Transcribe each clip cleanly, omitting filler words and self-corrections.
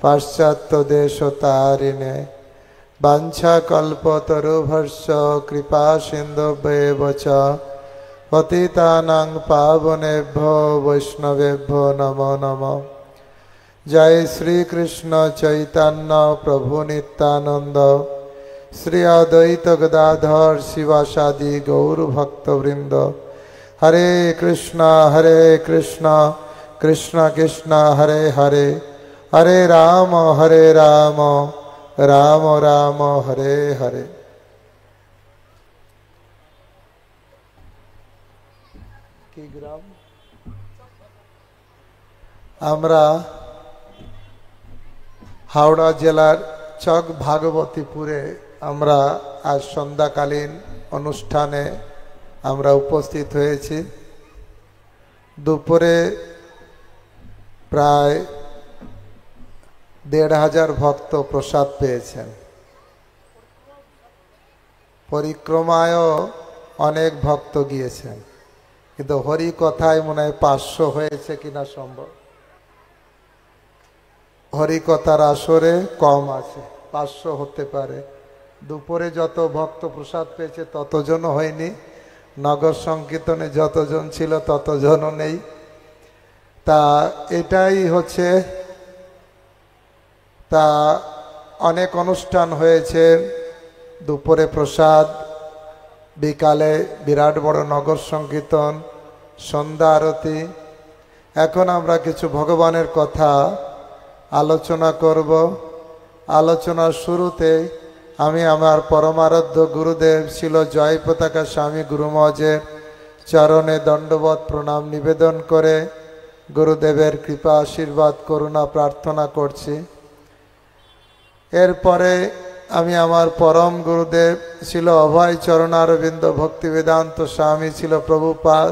पाश्चात्यदेशतारिणे वाञ्छाकल्पतरुभ्यश्च कृपा सिन्धुभ्येव च पतितानां पावनेभ्यो वैष्णवेभ्यो नमो नमः। जय श्री कृष्ण चैतन्य प्रभु नित्यानंद श्री अद्वैत गदाधर शिवासादि गौर भक्तवृंद। हरे कृष्ण कृष्ण कृष्ण हरे हरे, हरे राम राम राम हरे हरे। আমরা হাওড়া জেলার চক ভাগবতীপুরে আমরা আজ সন্ধ্যাকালীন অনুষ্ঠানে আমরা উপস্থিত হয়েছি। দুপুরে প্রায় ১,৫০০ ভক্ত প্রসাদ পেয়েছেন। পরিক্রমায়ও অনেক ভক্ত গিয়েছেন, কিন্তু হরি কথায় মনে হয় ৫০০ হয়েছে কিনা সম্ভব। হরিকথার আসরে কম আছে, ৫০০ হতে পারে। দুপুরে যত ভক্ত প্রসাদ পেয়েছে ততজন হয়নি, নগর সংকীর্তনে যতজন ছিল ততজনও নেই। তা এটাই হচ্ছে, তা অনেক অনুষ্ঠান হয়েছে। দুপুরে প্রসাদ, বিকালে বিরাট বড় নগর সংকীর্তন, সন্ধ্যা আরতি। এখন আমরা কিছু ভগবানের কথা আলোচনা করব। আলোচনার শুরুতে আমি আমার পরমারাধ্য গুরুদেব ছিল জয় পতাকা স্বামী গুরু মহারাজের চরণে দণ্ডবত প্রণাম নিবেদন করে গুরুদেবের কৃপা আশীর্বাদ করুণা প্রার্থনা করছি। এরপরে আমি আমার পরম গুরুদেব ছিল অভয় চরণারবিন্দ ভক্তি বেদান্ত স্বামী ছিল প্রভুপাদ,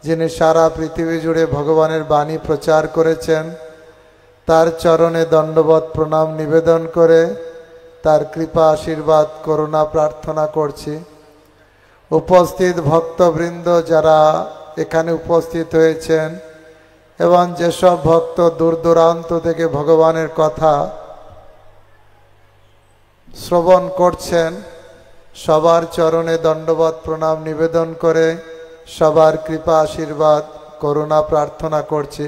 যিনি সারা পৃথিবী জুড়ে ভগবানের বাণী প্রচার করেছেন, তার চরণে দণ্ডবত প্রণাম নিবেদন করে তার কৃপা আশীর্বাদ করুণা প্রার্থনা করছি। উপস্থিত ভক্তবৃন্দ যারা এখানে উপস্থিত হয়েছেন এবং যেসব ভক্ত দূর দূরান্ত থেকে ভগবানের কথা শ্রবণ করছেন, সবার চরণে দণ্ডবত প্রণাম নিবেদন করে সবার কৃপা আশীর্বাদ করুণা প্রার্থনা করছি।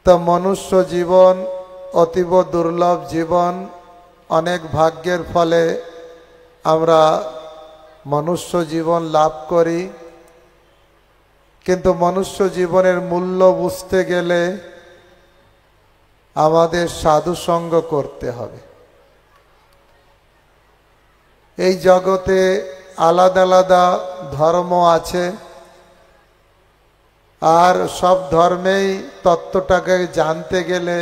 তো মনুষ্য জীবন অতীব দুর্লভ জীবন, অনেক ভাগ্যের ফলে আমরা মনুষ্য জীবন লাভ করি, কিন্তু মনুষ্য জীবনের মূল্য বুঝতে গেলে আমাদের সাধু সঙ্গ করতে হবে। এই জগতে আলাদা আলাদা ধর্ম আছে, আর সব ধর্মেই তত্ত্বটাকে জানতে গেলে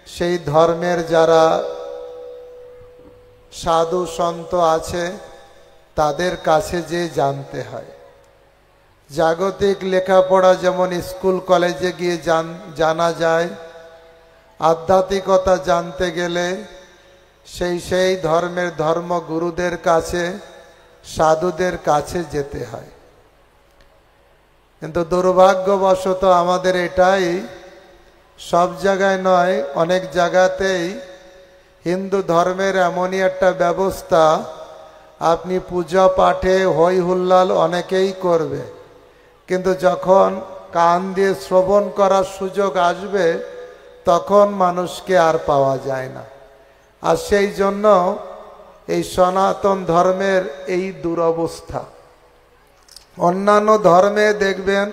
সেই ধর্মের যারা সাধু সন্ত আছে তাদের কাছে যে জানতে হয়। জাগতিক লেখাপড়া যেমন স্কুল কলেজে গিয়ে জানা যায়, আধ্যাত্মিকতা জানতে গেলে সেই ধর্মের ধর্মগুরুদের কাছে সাধুদের কাছে যেতে হয়। কিন্তু দুর্ভাগ্যবশত আমাদের এটাই, সব জায়গায় নয়, অনেক জায়গাতেই হিন্দু ধর্মের এমনই একটা ব্যবস্থা, আপনি পূজা পাঠে হই হুল্লাল অনেকেই করবে, কিন্তু যখন কান দিয়ে শ্রবণ করার সুযোগ আসবে তখন মানুষকে আর পাওয়া যায় না। আর সেই জন্য এই সনাতন ধর্মের এই দুরবস্থা। অন্যান্য ধর্মে দেখবেন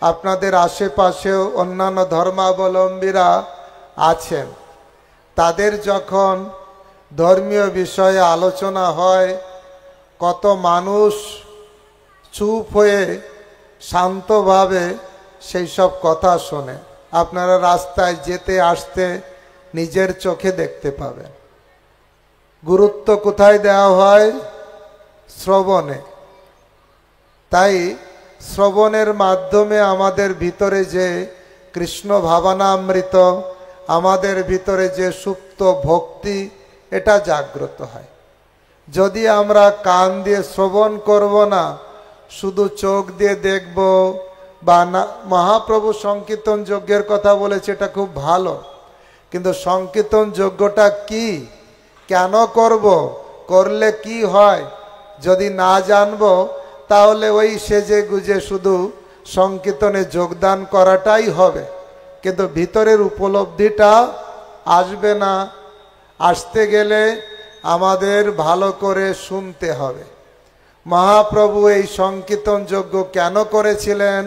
আপনাদের আশেপাশেও অন্যান্য ধর্মাবলম্বীরা আছেন, তাদের যখন ধর্মীয় বিষয়ে আলোচনা হয় কত মানুষ চুপ হয়ে শান্তভাবে সেই সব কথা শোনে। আপনারা রাস্তায় যেতে আসতে নিজের চোখে দেখতে পাবেন। গুরুত্ব কোথায় দেওয়া হয়? শ্রবণে। তাই শ্রবণের মাধ্যমে আমাদের ভিতরে যে কৃষ্ণ ভাবনামৃত, আমাদের ভিতরে যে সুপ্ত ভক্তি, এটা জাগ্রত হয়। যদি আমরা কান দিয়ে শ্রবণ করব না, শুধু চোখ দিয়ে দেখব বা মহাপ্রভু সংকীর্তন যজ্ঞের কথা বলেছে, এটা খুব ভালো, কিন্তু সংকীর্তন যজ্ঞটা কি, কেন করব, করলে কি হয় যদি না জানবো, তাহলে ওই সেজে গুজে শুধু সংকীর্তনে যোগদান করাটাই হবে, কিন্তু ভিতরের উপলব্ধিটা আসবে না। আসতে গেলে আমাদের ভালো করে শুনতে হবে। মহাপ্রভু এই সংকীর্তন যজ্ঞ কেন করেছিলেন,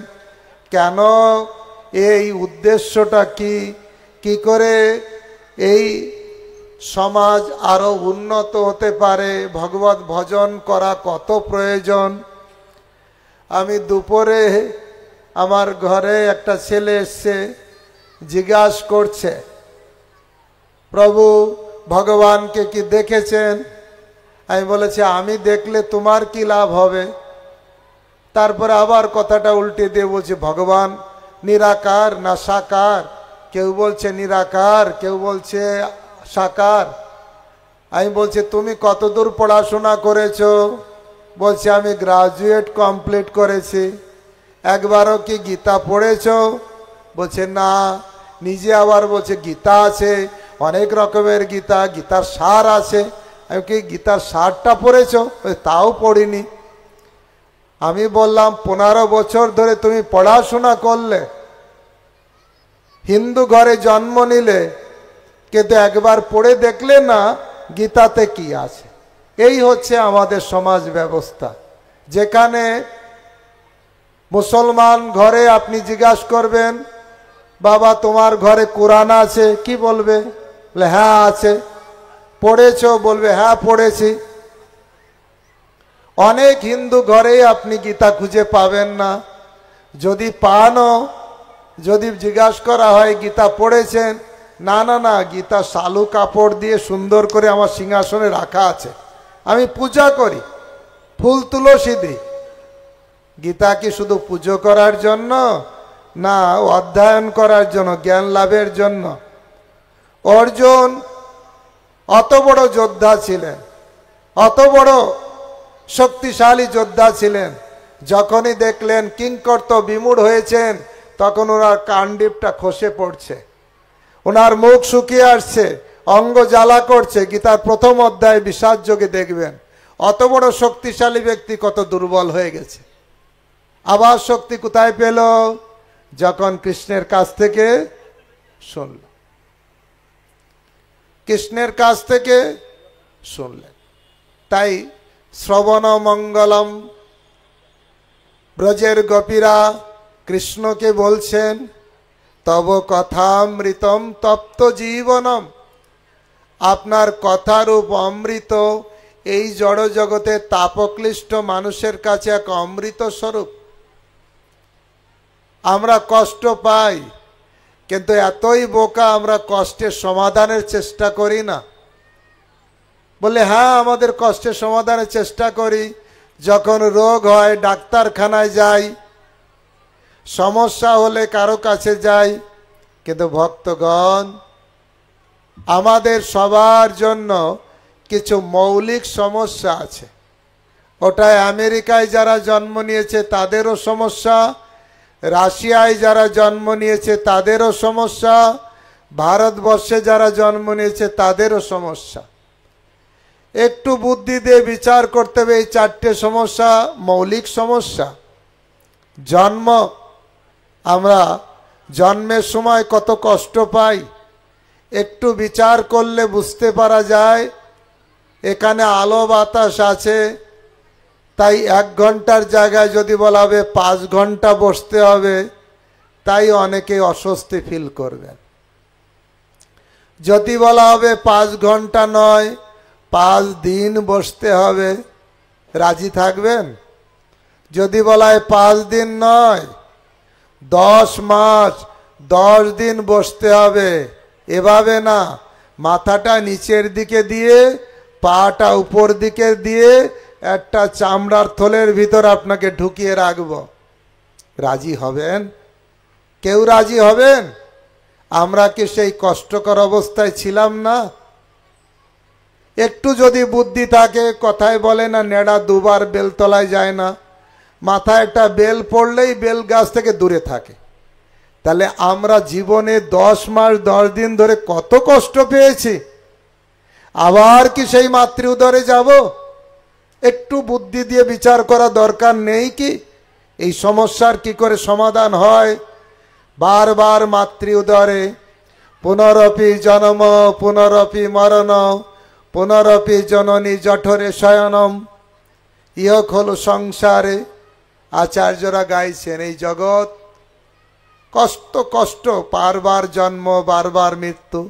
কেন, এই উদ্দেশ্যটা কি, কি করে এই সমাজ আরো উন্নত হতে পারে, ভগবত ভজন করা কত প্রয়োজন। আমি দুপুরে আমার ঘরে একটা ছেলে এসছে, জিজ্ঞাসা করছে, প্রভু ভগবানকে কি দেখেছেন? আমি বলেছি, আমি দেখলে তোমার কি লাভ হবে? তারপরে আবার কথাটা উল্টে দিয়ে বলছে, ভগবান নিরাকার না সাকার? কেউ বলছে নিরাকার, কেউ বলছে সাকার। আমি বলছি, তুমি কতদূর পড়াশোনা করেছো? বলছে, আমি গ্রাজুয়েট কমপ্লিট করেছি। একবারও কি গীতা পড়েছো? বলছে না। নিজে আবার বলছে গীতা আছে, অনেক রকমের গীতা, গীতার সার আছে। আমি কি গীতার সারটা পড়েছো? তাও পড়িনি। আমি বললাম, 15 বছর ধরে তুমি পড়াশোনা করলে, হিন্দু ঘরে জন্ম নিলে, কিন্তু একবার পড়ে দেখলে না গীতাতে কি আছে। এই হচ্ছে আমাদের সমাজ ব্যবস্থা, যেখানে মুসলমান ঘরে আপনি জিজ্ঞাসা করবেন, বাবা তোমার ঘরে কোরআন আছে? কি বলবে? হ্যাঁ আছে। পড়েছো? বলবে হ্যাঁ পড়েছি। অনেক হিন্দু ঘরে আপনি গীতা খুঁজে পাবেন না। যদি পানও, যদি জিজ্ঞাসা করা হয় গীতা পড়েছেন, না না না, গীতা শালু কাপড় দিয়ে সুন্দর করে আমার সিংহাসনে রাখা আছে, আমি পূজা করি, ফুল তুলসী দিই। গীতা কি শুধু পুজো করার জন্য? না, অধ্যয়ন করার জন্য, জ্ঞান লাভের জন্য। অর্জুন অত বড় যোদ্ধা ছিলেন, অত বড় শক্তিশালী যোদ্ধা ছিলেন, যখনই দেখলেন কিংকর্ত বিমূঢ় হয়েছেন, তখন ওনার কাণ্ডীপটা খসে পড়ছে, ওনার মুখ শুকিয়ে আসছে, অঙ্গ জ্বালা করছে। গীতার প্রথম অধ্যায় বিষাদ যোগে দেখবেন অত বড় শক্তিশালী ব্যক্তি কত দুর্বল হয়ে গেছে। আবার শক্তি কোথায় পেল? যখন কৃষ্ণের কাছ থেকে শুনল, কৃষ্ণের কাছ থেকে শুনলেন। তাই শ্রবণ মঙ্গলম, ব্রজের গোপীরা কৃষ্ণকে বলছেন, তব কথামৃতম তপ্ত জীবনম, আপনার কথারূপ অমৃত এই জড় জগতে তাপক্লিষ্ট মানুষের কাছে এক অমৃত স্বরূপ। আমরা কষ্ট পাই, কিন্তু এতই বোকা, আমরা কষ্টের সমাধানের চেষ্টা করি না। বলে হ্যাঁ, আমাদের কষ্টের সমাধানের চেষ্টা করি। যখন রোগ হয় ডাক্তারখানায় যাই, সমস্যা হলে কারো কাছে যাই। কিন্তু ভক্তগণ, আমাদের সবার জন্য কিছু মৌলিক সমস্যা আছে। ওটায় আমেরিকায় যারা জন্ম নিয়েছে তাদেরও সমস্যা, রাশিয়ায় যারা জন্ম নিয়েছে তাদেরও সমস্যা, ভারতবর্ষে যারা জন্ম নিয়েছে তাদেরও সমস্যা। একটু বুদ্ধি দিয়ে বিচার করতে হবে। এই 4টে সমস্যা মৌলিক সমস্যা। জন্ম, আমরা জন্মের সময় কত কষ্ট পাই, একটু বিচার করলে বুঝতে পারা যায়। এখানে আলো বাতাস আছে, তাই 1 ঘন্টার জায়গায় যদি বলা হবে 5 ঘন্টা বসতে হবে, তাই অনেকে অস্বস্তি ফিল করবেন। যদি বলা হবে 5 ঘন্টা নয় 5 দিন বসতে হবে, রাজি থাকবেন? যদি বলা হয় 5 দিন নয় 10 মাস 10 দিন বসতে হবে, এভাবে না, মাথাটা নিচের দিকে দিয়ে পাটা উপর দিকে দিয়ে একটা চামড়ার থলের ভিতর আপনাকে ঢুকিয়ে রাখব, রাজি হবেন? কেউ রাজি হবেন? আমরা কি সেই কষ্টকর অবস্থায় ছিলাম না? একটু যদি বুদ্ধি থাকে, কথায় বলে না নেড়া দুবার বেলতলায় যায় না, মাথায় একটা বেল পড়লেই বেল গাছ থেকে দূরে থাকে। তাহলে আমরা জীবনে 10 মাস 10 দিন ধরে কত কষ্ট পেয়েছি, আবার কি সেই মাতৃ উদরে যাব? একটু বুদ্ধি দিয়ে বিচার করা দরকার নেই কি? এই সমস্যার কি করে সমাধান হয়? বারবার মাতৃ উদরে পুনরপি জন্ম পুনরপি মরণ পুনরপি জননী জঠরে শয়নম ইহক হল সংসারে। আচার্যরা গাইছেন এই জগৎ কষ্ট কষ্ট, বারবার জন্ম বারবার মৃত্যু।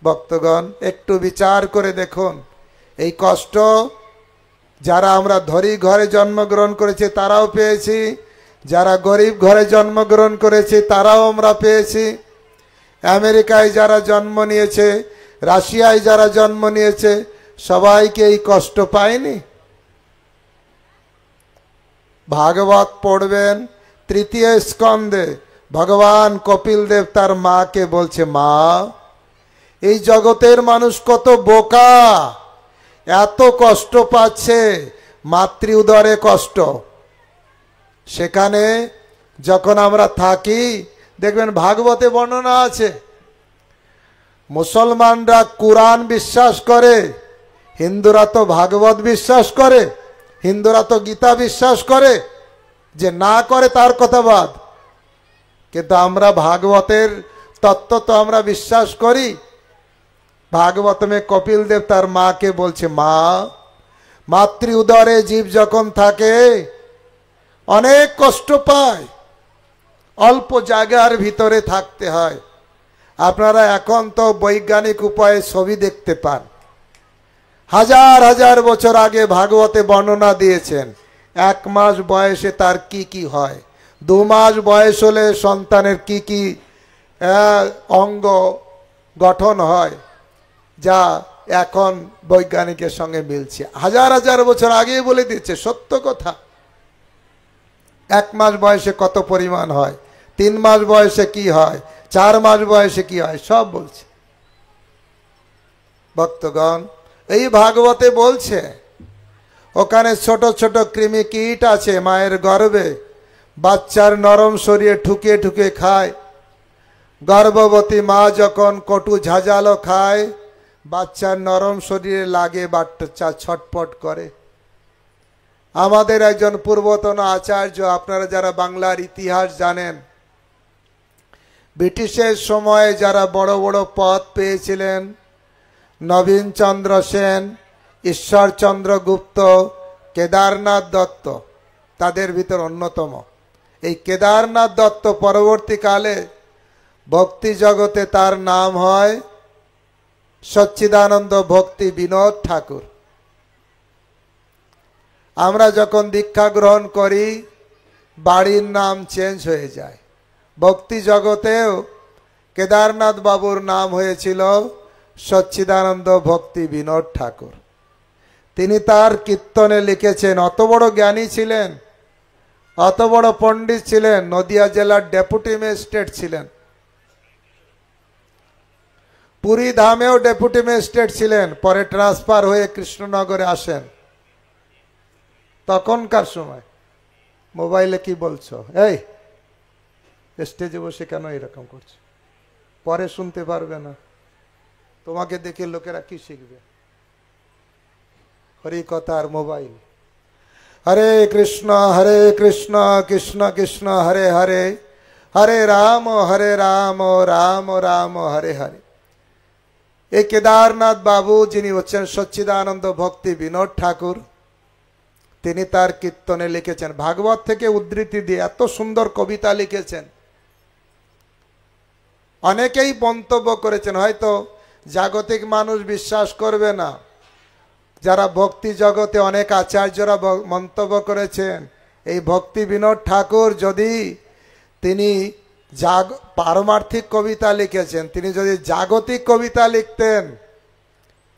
ভক্তগণ একটু বিচার করে দেখুন, এই কষ্ট যারা আমরা ধনী ঘরে জন্মগ্রহণ করেছি তারাও পেয়েছি, যারা গরিব ঘরে জন্মগ্রহণ করেছি তারাও আমরা পেয়েছি। আমেরিকায় যারা জন্ম নিয়েছে, রাশিয়ায় যারা জন্ম নিয়েছে, সবাইকে এই কষ্ট পায়নি? ভাগবত পড়বেন, তৃতীয় স্কন্ধে ভগবান কপিল দেব তার মাকে বলছে, মা এই জগতের মানুষ কত বোকা, এত কষ্ট পাচ্ছে, মাতৃ উদরে কষ্ট। সেখানে যখন আমরা থাকি দেখবেন ভাগবতে বর্ণনা আছে, মুসলমানরা কুরআন বিশ্বাস করে, হিন্দুরা তো ভাগবত বিশ্বাস করে, হিন্দুরা তো গীতা বিশ্বাস করে, যে না করে তার কথা বাদ, কিন্তু আমরা ভাগবতের তত্ত্ব তো আমরা বিশ্বাস করি। ভাগবত মে কপিল দেব তার মাকে বলছে, মা মাতৃ উদরে জীব যখন থাকে অনেক কষ্ট পায়, অল্প জায়গার ভিতরে থাকতে হয়। আপনারা এখন তো বৈজ্ঞানিক উপায়ে ছবি দেখতে পান, হাজার হাজার বছর আগে ভাগবতে বর্ণনা দিয়েছেন 1 মাস বয়সে তার কি কি হয়, 2 মাস বয়স হলে সন্তানের কি কি অঙ্গ গঠন হয়, যা এখন বৈজ্ঞানিকের সঙ্গে মিলছে। হাজার হাজার বছর আগেই বলে দিচ্ছে, সত্য কথা। 1 মাস বয়সে কত পরিমাণ হয়, 3 মাস বয়সে কি হয়, 4 মাস বয়সে কি হয়, সব বলছে। ভক্তগণ এই ভাগবতে বলছে, ওখানে ছোট ছোট কৃমি কীট আছে মায়ের গর্ভে, বাচ্চার নরম শরীরে ঠুকে ঠুকে খায়। গর্ভবতী মা যখন কটু ঝাঁঝালো খায়, বাচ্চার নরম শরীরে লাগে, বাচ্চা ছটপট করে। আমাদের একজন পূর্বতন আচার্য, আপনারা যারা বাংলার ইতিহাস জানেন, ব্রিটিশের সময়ে যারা বড় বড় পদ পেয়েছিলেন, নবীন চন্দ্র সেন, ঈশ্বরচন্দ্র গুপ্ত, কেদারনাথ দত্ত, তাদের ভিতর অন্যতম। এই কেদারনাথ দত্ত পরবর্তীকালে ভক্তি জগতে তার নাম হয় সচ্চিদানন্দ ভক্তি বিনোদ ঠাকুর। আমরা যখন দীক্ষা গ্রহণ করি বাড়ির নাম চেঞ্জ হয়ে যায়। ভক্তি জগতেও কেদারনাথ বাবুর নাম হয়েছিল সচ্চিদানন্দ ভক্তি বিনোদ ঠাকুর। তিনি তার কীর্তনে লিখেছেন, অত বড় জ্ঞানী ছিলেন, অত বড় পণ্ডিত ছিলেন, নদিয়া জেলার ডেপুটি ম্যাজিস্ট্রেট ছিলেন, পুরী ধামেও ডেপুটি ম্যাজিস্ট্রেট ছিলেন, পরে ট্রান্সফার হয়ে কৃষ্ণনগরে আসেন। তখনকার সময় মোবাইলে কি বলছো, এই স্টেজে বসে কেন এরকম করছো, পরে শুনতে পারবে না, তোমাকে দেখে লোকেরা কি শিখবে? হরি কথা আর মোবাইল। হরে কৃষ্ণ কৃষ্ণ কৃষ্ণ হরে হরে, হরে রাম রাম রাম হরে হরে। এই কেদারনাথ বাবু যিনি হচ্ছেন সচ্চিদানন্দ ভক্তি বিনোদ ঠাকুর, তিনি তার কীর্তনে লিখেছেন, ভাগবত থেকে উদ্ধৃতি দিয়ে এত সুন্দর কবিতা লিখেছেন। অনেকেই মন্তব্য করেছেন, হয়তো জাগতিক মানুষ বিশ্বাস করবে না, যারা ভক্তি জগতে অনেক আচার্যরা মন্তব্য করেছেন, এই ভক্তি বিনোদ ঠাকুর যদি তিনি পারমার্থিক কবিতা লিখেছেন, তিনি যদি জাগতিক কবিতা লিখতেন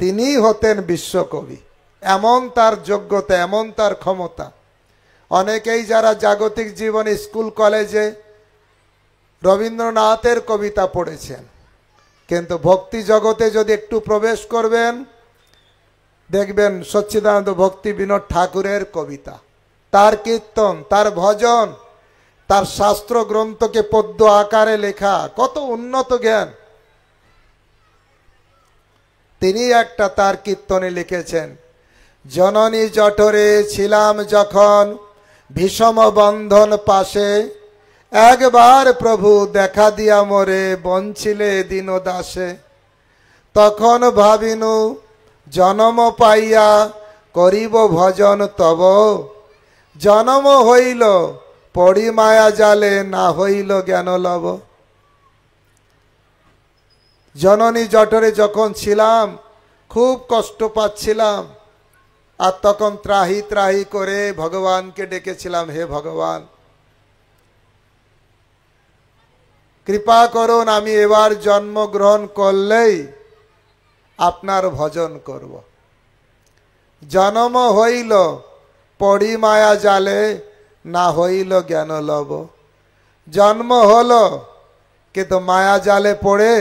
তিনি হতেন বিশ্বকবি। এমন তার যোগ্যতা, এমন তার ক্ষমতা। অনেকেই যারা জাগতিক জীবনে স্কুল কলেজে রবীন্দ্রনাথের কবিতা পড়েছেন, কিন্তু ভক্তি জগতে যদি একটু প্রবেশ করবেন দেখবেন সচ্চিদানন্দ ভক্তি বিনোদ ঠাকুরের কবিতা। তার কীর্তন, তার ভজন, তার শাস্ত্র গ্রন্থকে পদ্য আকারে লেখা, কত উন্নত জ্ঞান। তিনি একটা তার কীর্তনে লিখেছেন, জননী জঠরে ছিলাম যখন ভীষম বন্ধন পাশে, একবার প্রভু দেখা দিয়া মোরে বঞ্ছিলে দীন দাসে। তখন ভাবিনু জনম পাইয়া করিব ভজন তব, জনম হইল পড়ি মায়া জালে না হইল জ্ঞান লব। জননী জঠরে যখন ছিলাম খুব কষ্ট পাচ্ছিলাম, আর তখন ত্রাহি ত্রাহি করে ভগবানকে ডেকেছিলাম, হে ভগবান কৃপা করুন, আমি এবার জন্মগ্রহণ করলেই আপনার ভজন করব। জন্ম হইল পড়ি মায়া জালে না হইল জ্ঞান লব। জন্ম হলো কিন্তু মায়া জালে পড়ে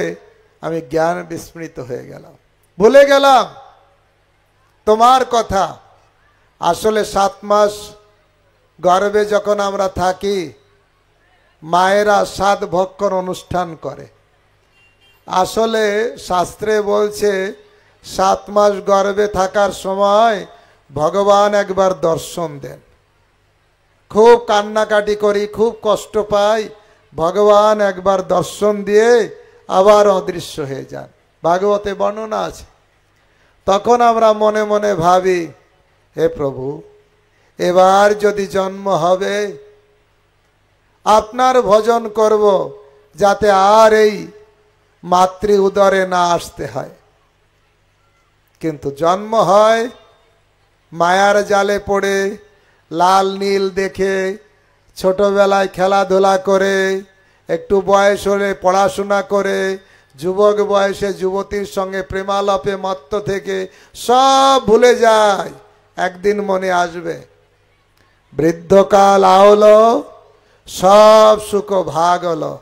আমি জ্ঞান বিস্মৃত হয়ে গেলাম, ভুলে গেলাম তোমার কথা। আসলে 7 মাস গর্ভে যখন আমরা থাকি, মায়েরা 7 ভক্ষণ অনুষ্ঠান করে। আসলে শাস্ত্রে বলছে 7 মাস গর্ভে থাকার সময় ভগবান একবার দর্শন দেন। খুব কান্নাকাটি করি, খুব কষ্ট পাই, ভগবান একবার দর্শন দিয়ে আবার অদৃশ্য হয়ে যান, ভাগবতে বর্ণনা আছে। তখন আমরা মনে মনে ভাবি, হে প্রভু এবার যদি জন্ম হবে আপনার ভজন করব, যাতে আর এই মাতৃ উদরে না আসতে হয়। কিন্তু জন্ম হয় মায়ার জালে পড়ে, লাল নীল দেখে, ছোটবেলায় খেলাধুলা করে, একটু বয়স হলে পড়াশোনা করে, যুবক বয়সে যুবতীর সঙ্গে প্রেমালাপে মত্ত থেকে সব ভুলে যায়। একদিন মনে আসবে বৃদ্ধকাল আওলো, সব সুখ ভাগ হলো।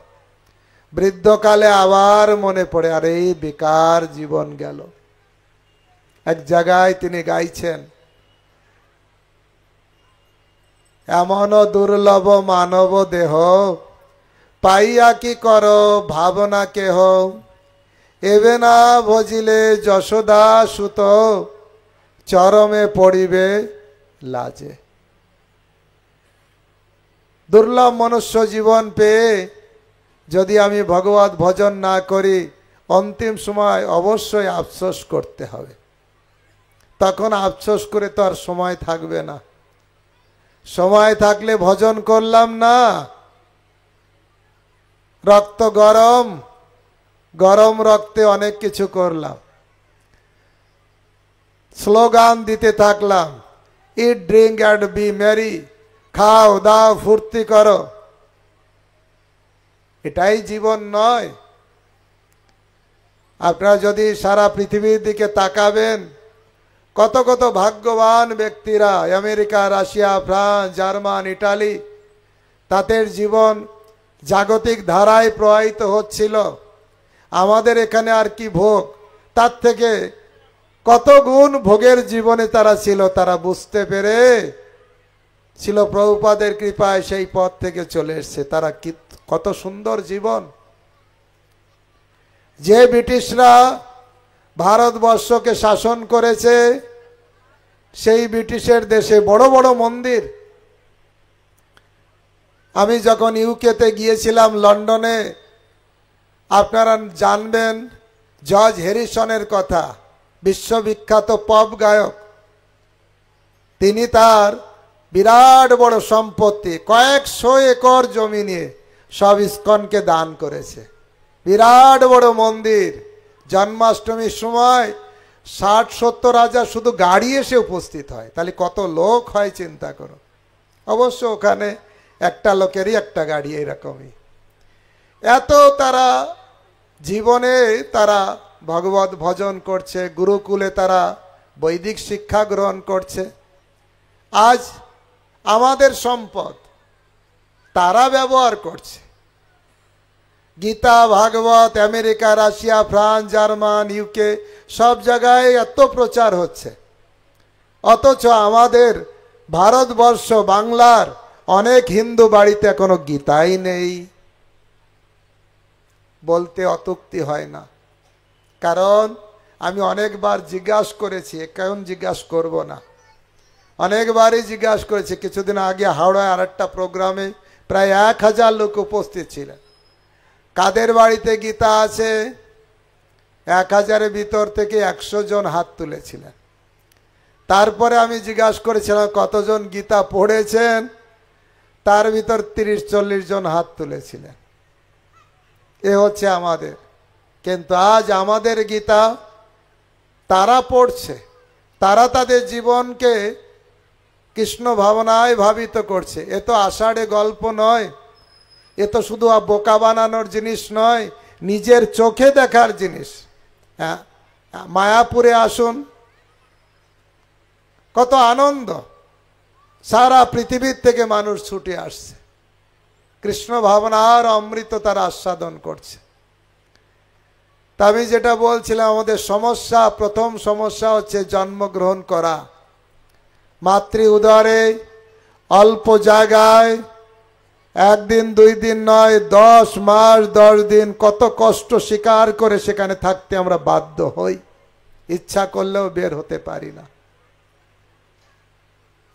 বৃদ্ধকালে আবার মনে পড়ে, আর এই বেকার জীবন গেল। এক জায়গায় তিনি গাইছেন, এমন দুর্লভ মানব দেহ, পাইয়া কি কর ভাবনা কেহ, এবে না ভজিলে যশোদা সুত, চরমে পড়িবে লাজে। দুর্লভ মনুষ্য জীবন পেয়ে যদি আমি ভগবত ভজন না করি, অন্তিম সময় অবশ্যই আফসোস করতে হবে। তখন আফসোস করে তো আর সময় থাকবে না। সময় থাকলে ভজন করলাম না, রক্ত গরম, গরম রক্তে অনেক কিছু করলাম, স্লোগান দিতে থাকলাম, ইট ড্রিঙ্ক অ্যান্ড বি মেরি, খাও দাও ফুর্তি করো। এটাই জীবন নয়। আপনারা যদি সারা পৃথিবীর দিকে তাকাবেন, কত কত ভাগ্যবান ব্যক্তিরা, America, Russia, France, German, Italy, তাদের জীবন জাগতিক ধারায় প্রবাহিত হচ্ছিল। আমাদের এখানে আর কি ভোগ, তার থেকে কত গুণ ভোগের জীবনে তারা ছিল। তারা বুঝতে পেরে ছিল প্রভুপাদের কৃপায় সেই পথ থেকে চলে এসছে। তারা কত সুন্দর জীবন। যে ব্রিটিশরা ভারতবর্ষকে শাসন করেছে, সেই ব্রিটিশের দেশে বড় বড় মন্দির। আমি যখন ইউকেতে গিয়েছিলাম, লন্ডনে, আপনারা জানবেন জর্জ হ্যারিসনের কথা, বিশ্ববিখ্যাত পপ গায়ক। তিনি তার বিরাট বড় সম্পত্তি, কয়েকশো একর জমি নিয়ে সব ইস্কনকে দান করেছে। বিরাট বড় মন্দির। জন্মাষ্টমীর সময় 60-70 হাজার শুধু গাড়ি এসে উপস্থিত হয়। তাহলে কত লোক হয় চিন্তা করো। অবশ্য ওখানে একটা লোকেরই একটা গাড়ি, এরকমই। এত তারা জীবনে তারা ভগবত ভজন করছে, গুরুকুলে তারা বৈদিক শিক্ষা গ্রহণ করছে। আজ আমাদের সম্পদ তারা ব্যবহার করছে। Gita, Bhagavata America, Russia, France, German, UK সব জায়গায় এত প্রচার হচ্ছে, অথচ আমাদের ভারতবর্ষ বাংলার অনেক হিন্দু বাড়িতে এখনো গীতাই নেই। বলতে অতুক্তি হয় না, কারণ আমি অনেকবার জিজ্ঞাসা করেছি, এখন জিজ্ঞাসা করব না, অনেকবারই জিজ্ঞাসা করেছি। কিছুদিন আগে হাওড়ায় আরেকটা প্রোগ্রামে প্রায় 1000 লোক উপস্থিত ছিলেন। কাদের বাড়িতে গীতা আছে? 1000-এর ভিতর থেকে 100 জন হাত তুলেছিলেন। তারপরে আমি জিজ্ঞাসা করেছিলাম কতজন গীতা পড়েছেন, তার ভিতর 30-40 জন হাত তুলেছিলেন। এ হচ্ছে আমাদের। কিন্তু আজ আমাদের গীতা তারা পড়ছে, তারা তাদের জীবনকে কৃষ্ণ ভাবনায় ভাবিত করছে। এ তো আষাঢ়ে গল্প নয়, এ তো শুধু বোকা বানানোর জিনিস নয়, নিজের চোখে দেখার জিনিস। হ্যাঁ, মায়াপুরে আসুন, কত আনন্দ, সারা পৃথিবীর থেকে মানুষ ছুটে আসছে, কৃষ্ণ ভাবনার অমৃত তারা আস্বাদন করছে। তা আমি যেটা বলছিলাম, আমাদের সমস্যা, প্রথম সমস্যা হচ্ছে জন্মগ্রহণ করা। মাতৃ উদরে অল্প জায়গায়, 1 দিন 2 দিন নয়, 10 মাস 10 দিন কত কষ্ট স্বীকার করে সেখানে থাকতে আমরা বাধ্য হই, ইচ্ছা করলেও বের হতে পারি না।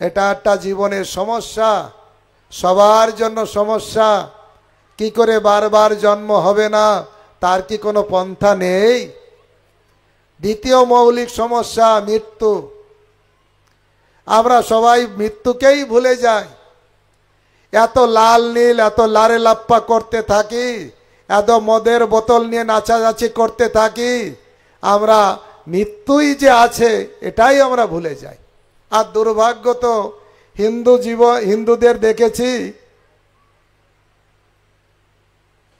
এটা একটা জীবনের সমস্যা, সবার জন্য সমস্যা। কি করে বারবার জন্ম হবে না, তার কি কোনো পন্থা নেই? দ্বিতীয় মৌলিক সমস্যা মৃত্যু। আমরা সবাই মৃত্যুকেই ভুলে যাই। এত লাল নীল, এত লারে লাপ্পা করতে থাকি, এত মদের বোতল নিয়ে নাচানাচি করতে থাকি, আমরা মৃত্যুই যে আছে এটাই আমরা ভুলে যাই। আর দুর্ভাগ্য তো হিন্দুদের দেখেছি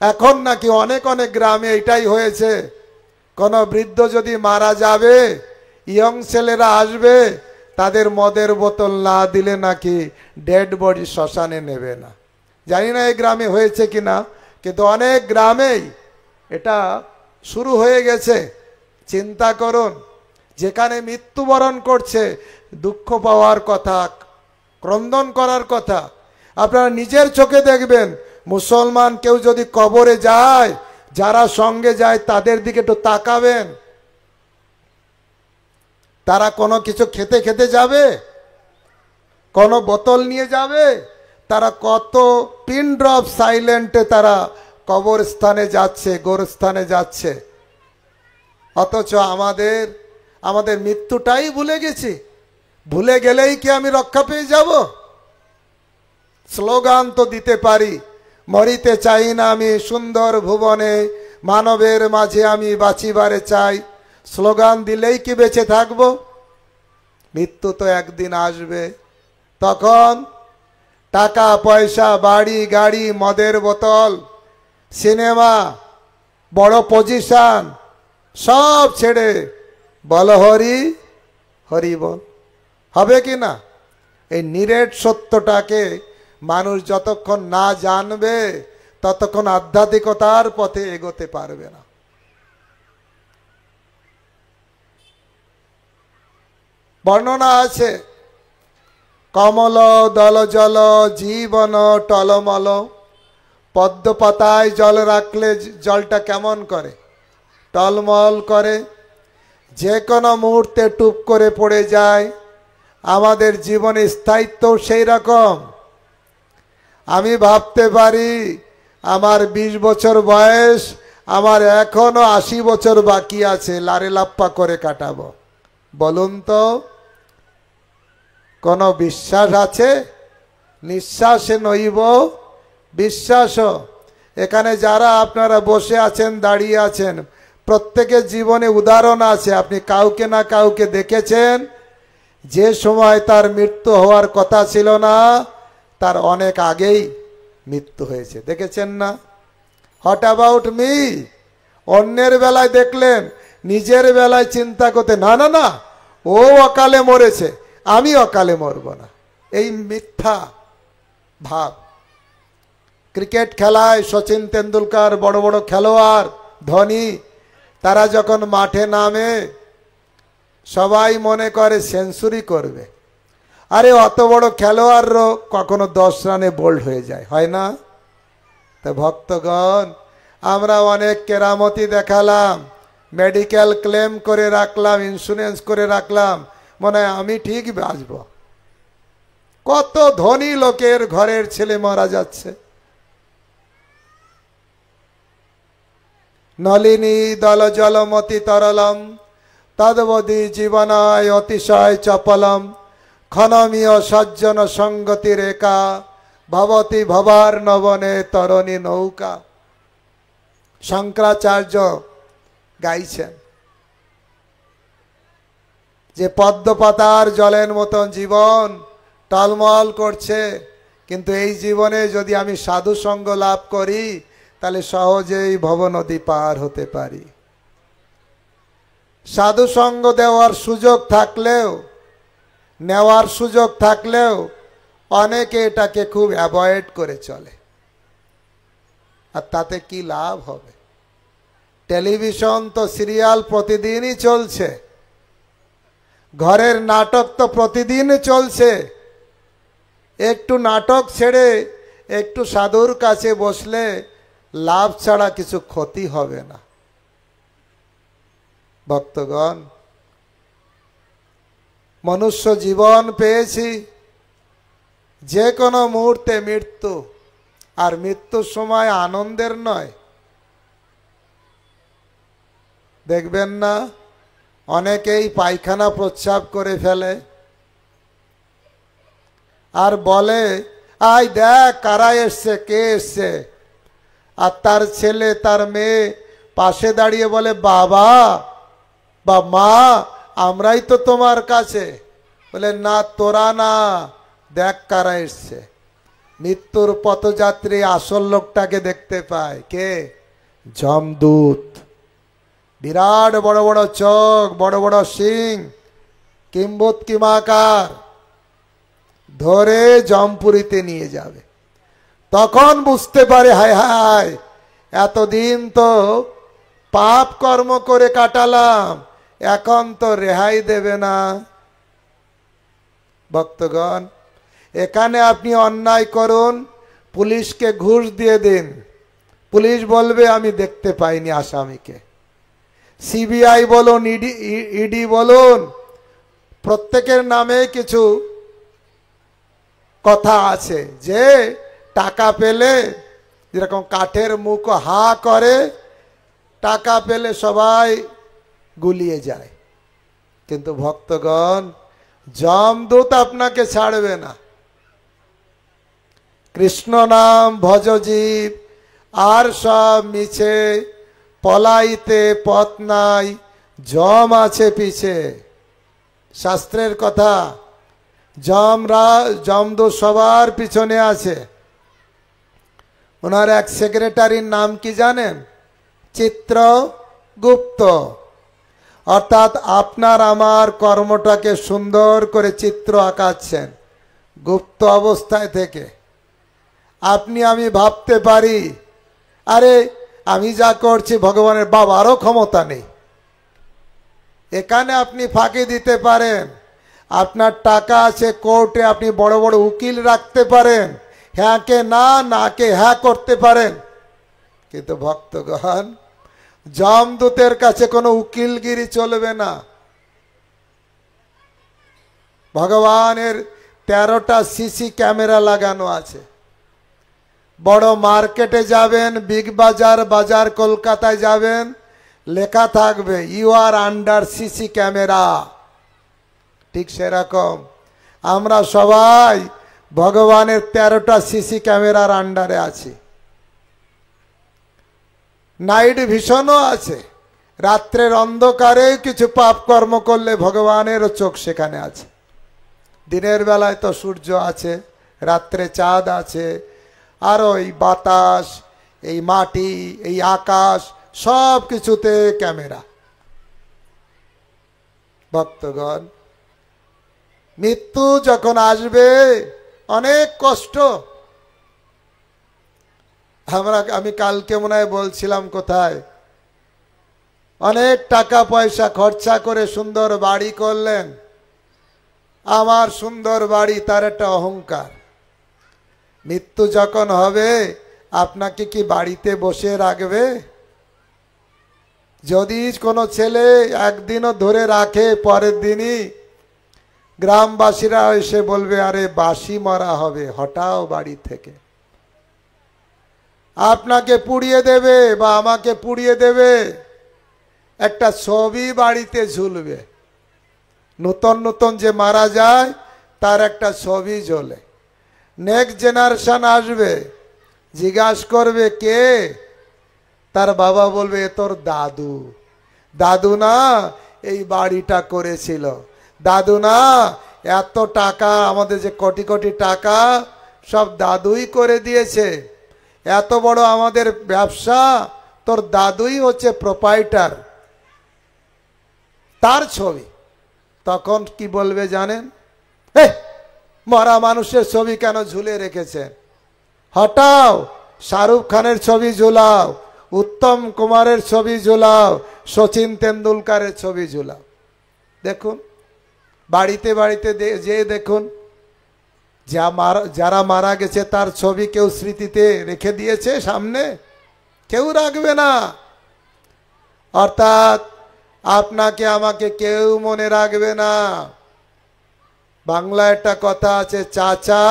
এখন নাকি অনেক অনেক গ্রামে এটাই হয়েছে, কোনো বৃদ্ধ যদি মারা যাবে, ইয়ং ছেলেরা আসবে, তাদের মদের বোতল না দিলে নাকি ডেড বডি শ্মশানে নেবে না। জানি না এই গ্রামে হয়েছে কিনা, কিন্তু অনেক গ্রামেই এটা শুরু হয়ে গেছে। চিন্তা করুন, যেখানে মৃত্যুবরণ করছে, দুঃখ পাওয়ার কথা, ক্রন্দন করার কথা। আপনারা নিজের চোখে দেখবেন, মুসলমান কেউ যদি কবরে যায়, যারা সঙ্গে যায় তাদের দিকে একটু তাকাবেন। তারা কোনো কিছু খেতে খেতে যাবে, কোনো বোতল নিয়ে যাবে, তারা কত পিন ড্রপ সাইলেন্টে তারা কবরস্থানে যাচ্ছে, গোরস্থানে যাচ্ছে। অথচ আমাদের মৃত্যুটাই ভুলে গেছি। ভুলে গেলেই কি আমি রক্ষা পেয়ে যাব? স্লোগান তো দিতে পারি, মরিতে চাই না আমি সুন্দর ভুবনে, মানবের মাঝে আমি বাঁচিবারে চাই। স্লোগান দিলেই কি বেঁচে থাকবো? মৃত্যু তো একদিন আসবে। তখন টাকা পয়সা, বাড়ি গাড়ি, মদের বোতল, সিনেমা, বড় পজিশন সব ছেড়ে বল হরি হরি বল। হবে কি না? এই নিরেট সত্যটাকে মানুষ যতক্ষণ না জানবে, ততক্ষণ আধ্যাত্মিকতার পথে এগোতে পারবে না। বর্ণনা আছে, কমল দল জল জীবন টলমল। পদ্ম পাতায় জল রাখলে জলটা কেমন করে? টলমল করে। যে কোনো মুহূর্তে টুপ করে পড়ে যায়। আমাদের জীবনে স্থায়িত্ব সেই রকম। আমি ভাবতে পারি আমার 20 বছর বয়স, আমার এখনো 80 বছর বাকি আছে, লারে লাপ্পা করে কাটাবো। বলুন তো, কোনো বিশ্বাস আছে? নিঃশ্বাসে নইব বিশ্বাস। এখানে যারা আপনারা বসে আছেন, দাঁড়িয়ে আছেন, প্রত্যেকের জীবনে উদাহরণ আছে। আপনি কাউকে না কাউকে দেখেছেন যে সময় তার মৃত্যু হওয়ার কথা ছিল না, তার অনেক আগেই মৃত্যু হয়েছে। দেখেছেন না? What about me? অন্যের বেলায় দেখলেন, নিজের বেলায় চিন্তা করতে, না না না, ও অকালে মরেছে, আমি অকালে মরব না। এই মিথ্যা ভাব। ক্রিকেট খেলায় সচিন তেন্ডুলকার, বড় বড় খেলোয়াড়, ধোনি, তারা যখন মাঠে নামে সবাই মনে করে সেঞ্চুরি করবে, আরে অত বড় খেলোয়াড়ও কখনো 10 রানে বোল্ড হয়ে যায়, হয় না? তা ভক্তগণ, আমরা অনেক কেরামতি দেখালাম, মেডিকেল ক্লেম করে রাখলাম, ইন্স্যুরেন্স করে রাখলাম, মনে হয় আমি ঠিক বাঁচব। কত ধনী লোকের ঘরের ছেলে মারা যাচ্ছে। নলিনী দল জলমতি তরলম তদবধি জীবনায় অতিশয় চপলম ক্ষণমীয় সজ্জন সঙ্গতি রেখা ভবতি ভবার নবনে তরণী নৌকা। শঙ্করাচার্য গাইছেন যে পদ্মপাতার জলের মতন জীবন টলমল করছে, কিন্তু এই জীবনে যদি আমি সাধু সঙ্গ লাভ করি তাহলে সহজেই ভবনদী পার হতে পারি। সাধু সঙ্গ দেওয়ার সুযোগ থাকলেও, নেওয়ার সুযোগ থাকলেও অনেকে এটাকে খুব অ্যাভয়েড করে চলে। আর তাতে কি লাভ হবে? টেলিভিশন তো সিরিয়াল প্রতিদিনই চলছে, ঘরের নাটক তো প্রতিদিন চলছে। একটু নাটক ছেড়ে একটু সাধুর কাছে বসলে লাভ ছাড়া কিছু ক্ষতি হবে না। ভক্তগণ, মনুষ্য জীবন পেয়েছি, যে কোনো মুহূর্তে মৃত্যু, আর মৃত্যুর সময় আনন্দের নয়। দেখবেন না অনেকেই পায়খানা প্রস্রাব করে ফেলে আর বলে আই দেখ কারা এসছে, কে এসছে। আর তার ছেলে তার মেয়ে পাশে দাঁড়িয়ে বলে বাবা বা মা আমরাই তো তোমার কাছে। বলে না, তোরা না, দেখ কারা এসছে। মৃত্যুর পথযাত্রী আসল লোকটাকে দেখতে পায়, কে? যমদূত। বিরাট বড় বড় চোখ, বড় বড় শিং, কিম্বুত কিমাকার, ধরে জমপুরীতে নিয়ে যাবে। তখন বুঝতে পারে হায় হায় এতদিন তো পাপ কর্ম করে কাটালাম, এখন তো রেহাই দেবে না। ভক্তগণ, এখানে আপনি অন্যায় করুন, পুলিশকে ঘুষ দিয়ে দিন, পুলিশ বলবে আমি দেখতে পাইনি আসামিকে। সিবিআই বলুন, ইডি বলুন, প্রত্যেকের নামে কিছু কথা আছে যে টাকা পেলে যেরকম কাঠের মুখ হা করে, টাকা পেলে সবাই গুলিয়ে যায়। কিন্তু ভক্তগণ, যমদূত আপনাকে ছাড়বে না। কৃষ্ণ নাম ভজ জীব, আর সব মিছে, পলাইতে পথ নাই, যম আছে পিছে। শাস্ত্রের কথা। যমদূত সবার পিছনে আছে। ওনার এক সেক্রেটারির নাম কি জানেন? চিত্রগুপ্ত। অর্থাৎ আপনার আমার কর্মটাকে সুন্দর করে চিত্র আঁকাচ্ছেন গুপ্ত অবস্থায় থেকে। আপনি আমি ভাবতে পারি আরে আমি যা করছি ভগবানের বাবারও ক্ষমতা নেই। এখানে আপনি ফাঁকি দিতে পারেন, আপনার টাকা আছে কোর্টে, আপনি বড় বড় উকিল রাখতে পারেন, হ্যাঁ কে না, না কে হ্যাঁ করতে পারেন। কিন্তু ভক্তগণ, যমদূতের কাছে কোনো উকিলগিরি চলবে না। ভগবানের 13টা সিসি ক্যামেরা লাগানো আছে। বড় মার্কেটে যাবেন, বিগ বাজার, বাজার কলকাতায় যাবেন, লেখা থাকবে you are under CC camera. ঠিক সেরকম আমরা সবাই ভগবানের 13টা সিসি ক্যামেরার আন্ডারে আছি। নাইট ভিশনও আছে, রাত্রের অন্ধকারে কিছু পাপ কর্ম করলে ভগবানেরও চোখ সেখানে আছে। দিনের বেলায় তো সূর্য আছে, রাত্রে চাঁদ আছে, আর এই বাতাস, এই মাটি, এই আকাশ, সব কিছুতে ক্যামেরা। ভক্তগণ, মৃত্যু যখন আসবে অনেক কষ্ট। আমি কালকে মনে হয় বলছিলাম কোথায়, অনেক টাকা পয়সা খরচা করে সুন্দর বাড়ি করলেন, আমার সুন্দর বাড়ি, তার একটা অহংকার। মৃত্যু যখন হবে আপনাকে কি বাড়িতে বসে রাখবে? যদি কোনো ছেলে একদিনও ধরে রাখে, পরের দিনই গ্রামবাসীরা এসে বলবে আরে বাসি মরা হবে, হটাও বাড়ি থেকে। আপনাকে পুড়িয়ে দেবে বা আমাকে পুড়িয়ে দেবে, একটা ছবি বাড়িতে ঝুলবে। নতুন নতুন যে মারা যায় তার একটা ছবি ঝোলে। নেক্সট জেনারেশন আসবে, জিজ্ঞাসা করবে কে? তার বাবা বলবে এ তোর দাদু। দাদু না এই বাড়িটা করেছিল, দাদু না এত টাকা, আমাদের যে কোটি কোটি টাকা সব দাদুই করে দিয়েছে, এত বড় আমাদের ব্যবসা তোর দাদুই হচ্ছে প্রোপাইটার, তার ছবি। তখন কি বলবে জানেন? মরা মানুষের ছবি কেন ঝুলে রেখেছেন? হটাও, শাহরুখ খানের ছবি ঝুলাও, উত্তম কুমারের ছবি ঝুলাও, সচিন তেন্ডুলকারের ছবি ঝুলাও। দেখুন বাড়িতে বাড়িতে যে দেখুন, যারা মারা গেছে তার ছবি কেউ স্মৃতিতে রেখে দিয়েছে সামনে? কেউ রাখবে না। অর্থাৎ আপনাকে আমাকে কেউ মনে রাখবে না। বাংলায় একটা কথা আছে, চাচা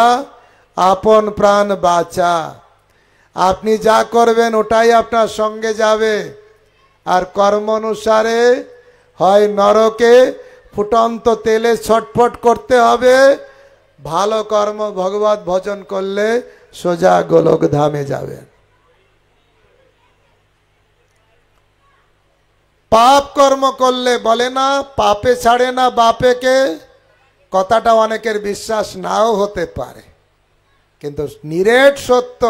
আপন প্রাণ বাঁচা। আপনি যা করবেন ওটাই আপনার সঙ্গে যাবে। আর কর্ম অনুসারে হয় নরকে ফুটন্ত তেলে ছটফট করতে হবে, ভালো কর্ম ভগবত ভজন করলে সোজা গোলক ধামে যাবেন। পাপ কর্ম করলে বলে না পাপে ছাড়ে না বাপেকে, কথাটা অনেকের বিশ্বাস নাও হতে পারে, কিন্তু নিরেট সত্য।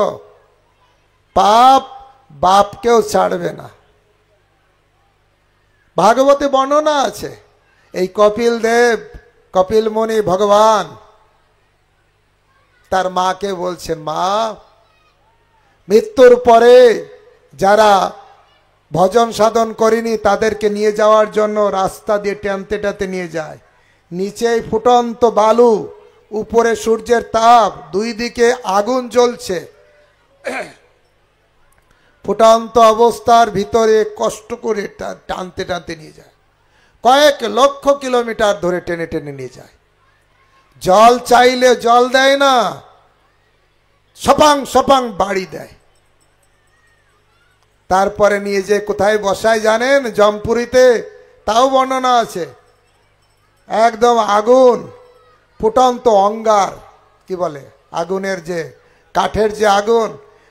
পাপ বাপকেও ছাড়বে না। ভাগবতে বর্ণনা আছে, এই কপিল দেব, কপিল মুনি ভগবান তার মাকে বলছেন, মা মৃত্যুর পরে যারা ভজন সাধন করেনি তাদেরকে নিয়ে যাওয়ার জন্য রাস্তা দিয়ে টানতে টানতে নিয়ে যায়। নিচেই ফুটন্ত বালু, উপরে সূর্যের তাপ, দুই দিকে আগুন জ্বলছে। ফুটন্ত অবস্থার ভিতরে কষ্ট করে টানতে টানতে নিয়ে যায়, কয়েক লক্ষ কিলোমিটার ধরে টেনে টেনে নিয়ে যায়। জল চাইলে জল দেয় না, সপাং সপাং বাড়ি দেয়। তারপরে নিয়ে যে কোথায় বসায় জানেন? জমপুরিতে, তাও বর্ণনা আছে। একদম আগুন, ফুটন্ত অঙ্গার, কি বলে আগুনের যে কাঠের যে আগুন,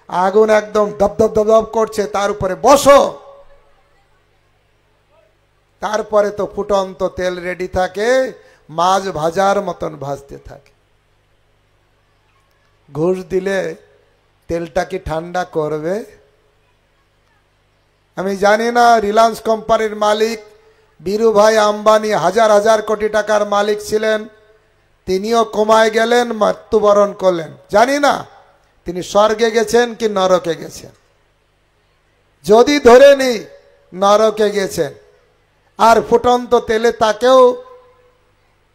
আগুন একদম দপদপ দপদপ করছে, তার উপরে বসো। তারপরে তো ফুটন্ত তেল রেডি থাকে, মাছ ভাজার মতন ভাজতে থাকে। ঘুষ দিলে তেলটা কি ঠান্ডা করবে? আমি জানি না। রিলায়েন্স কোম্পানির মালিক বীরুভাই আম্বানি হাজার হাজার কোটি টাকার মালিক ছিলেন, তিনিও কমায় গেলেন, মৃত্যুবরণ করলেন। জানি না তিনি স্বর্গে গেছেন কি নরকে গেছেন। যদি ধরে নি নরকে গেছেন, আর ফুটন্ত তেলে তাকেও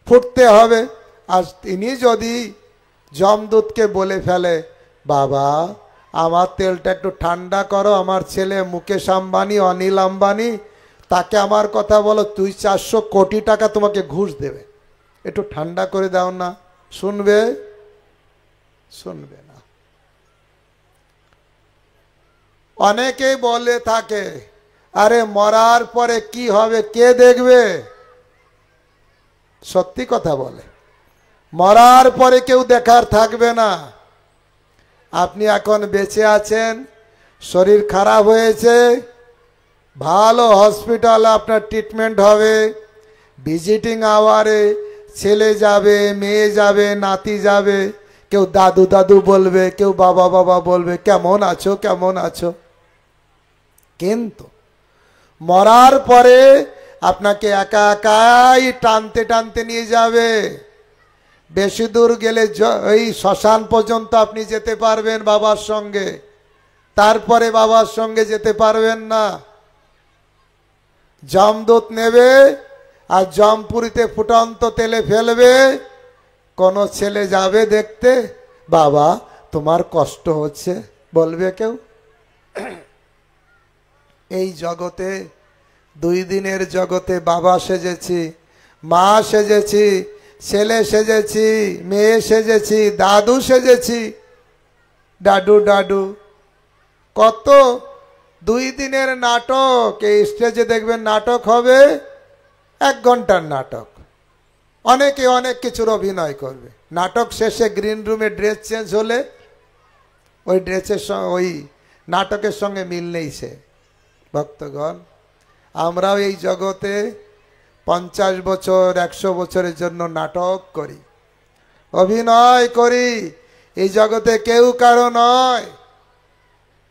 ফুটতে হবে। আর তিনি যদি যমদূতকে বলে ফেলে, বাবা আমার তেলটা একটু ঠান্ডা করো, আমার ছেলে মুকেশ আম্বানি, অনিল আম্বানি, তাকে আমার কথা বলো, তুই 400 কোটি টাকা তোমাকে ঘুষ দেবে, একটু ঠান্ডা করে দাও না, শুনবে? শুনবে না। অনেকেই বলে থাকে, আরে মরার পরে কি হবে কে দেখবে? সত্যি কথা বলে, মরার পরে কেউ দেখার থাকবে না। আপনি এখন বেঁচে আছেন, শরীর খারাপ হয়েছে, ভালো হসপিটালে আপনার ট্রিটমেন্ট হবে, ভিজিটিং আওয়ারে ছেলে যাবে, মেয়ে যাবে, নাতি যাবে, কেউ দাদু দাদু বলবে, কেউ বাবা বাবা বলবে, কেমন আছো কেমন আছো। কিন্তু মরার পরে আপনাকে একা একাই টানতে টানতে নিয়ে যাবে। বেশি দূর গেলে এই শ্মশান পর্যন্ত আপনি যেতে পারবেন বাবার সঙ্গে, তারপরে বাবার সঙ্গে যেতে পারবেন না। যমদূত নেবে আর জমপুরিতে ফুটন্ত তেলে ফেলবে, কোনো ছেলে যাবে দেখতে, বাবা তোমার কষ্ট হচ্ছে, বলবে কেউ? এই জগতে 2 দিনের জগতে বাবা সেজেছি, মা সেজেছি, ছেলে সেজেছি, মেয়ে সেজেছি, দাদু সেজেছি, ডাডু ডাডু, কত 2 দিনের নাটক। এই স্টেজে দেখবেন নাটক হবে 1 ঘন্টার নাটক, অনেকে অনেক কিছুর অভিনয় করবে। নাটক শেষে গ্রিন রুমে ড্রেস চেঞ্জ হলে ওই ড্রেসের সঙ্গে ওই নাটকের সঙ্গে মিল নেই সে। ভক্তগণ, আমরাও এই জগতে 50 বছর 100 বছরের জন্য নাটক করি, অভিনয় করি। এই জগতে কেউ কারো নয়।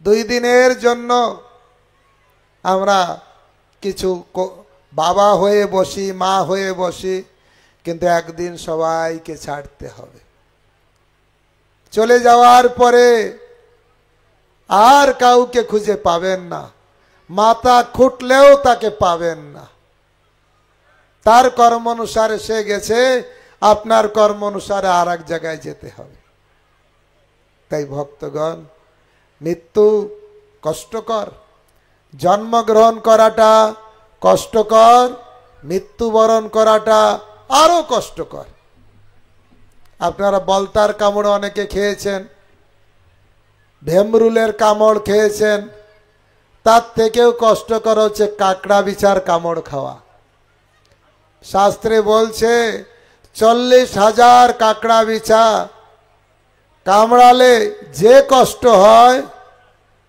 2 দিনের জন্য আমরা কিছু বাবা হয়ে বসি, মা হয়ে বসি, কিন্তু একদিন সবাইকে ছাড়তে হবে। চলে যাওয়ার পরে আর কাউকে খুঁজে পাবেন না, মাথা খুঁটলেও তাকে পাবেন না। তার কর্ম অনুসারে সে গেছে, আপনার কর্ম অনুসারে আর এক জায়গায় যেতে হবে। তাই ভক্তগণ, মৃত্যু কষ্টকর, জন্মগ্রহণ করাটা কষ্টকর, মৃত্যুবরণ করাটা আরো কষ্টকর। আপনারা বলতার কামড় অনেকে খেয়েছেন, ভেমরুলের কামড় খেয়েছেন, তার থেকেও কষ্টকর হচ্ছে কাকড়া বিছার কামড় খাওয়া। শাস্ত্রে বলছে 40,000 কাকড়া বিছা কামড়ালে যে কষ্ট হয়,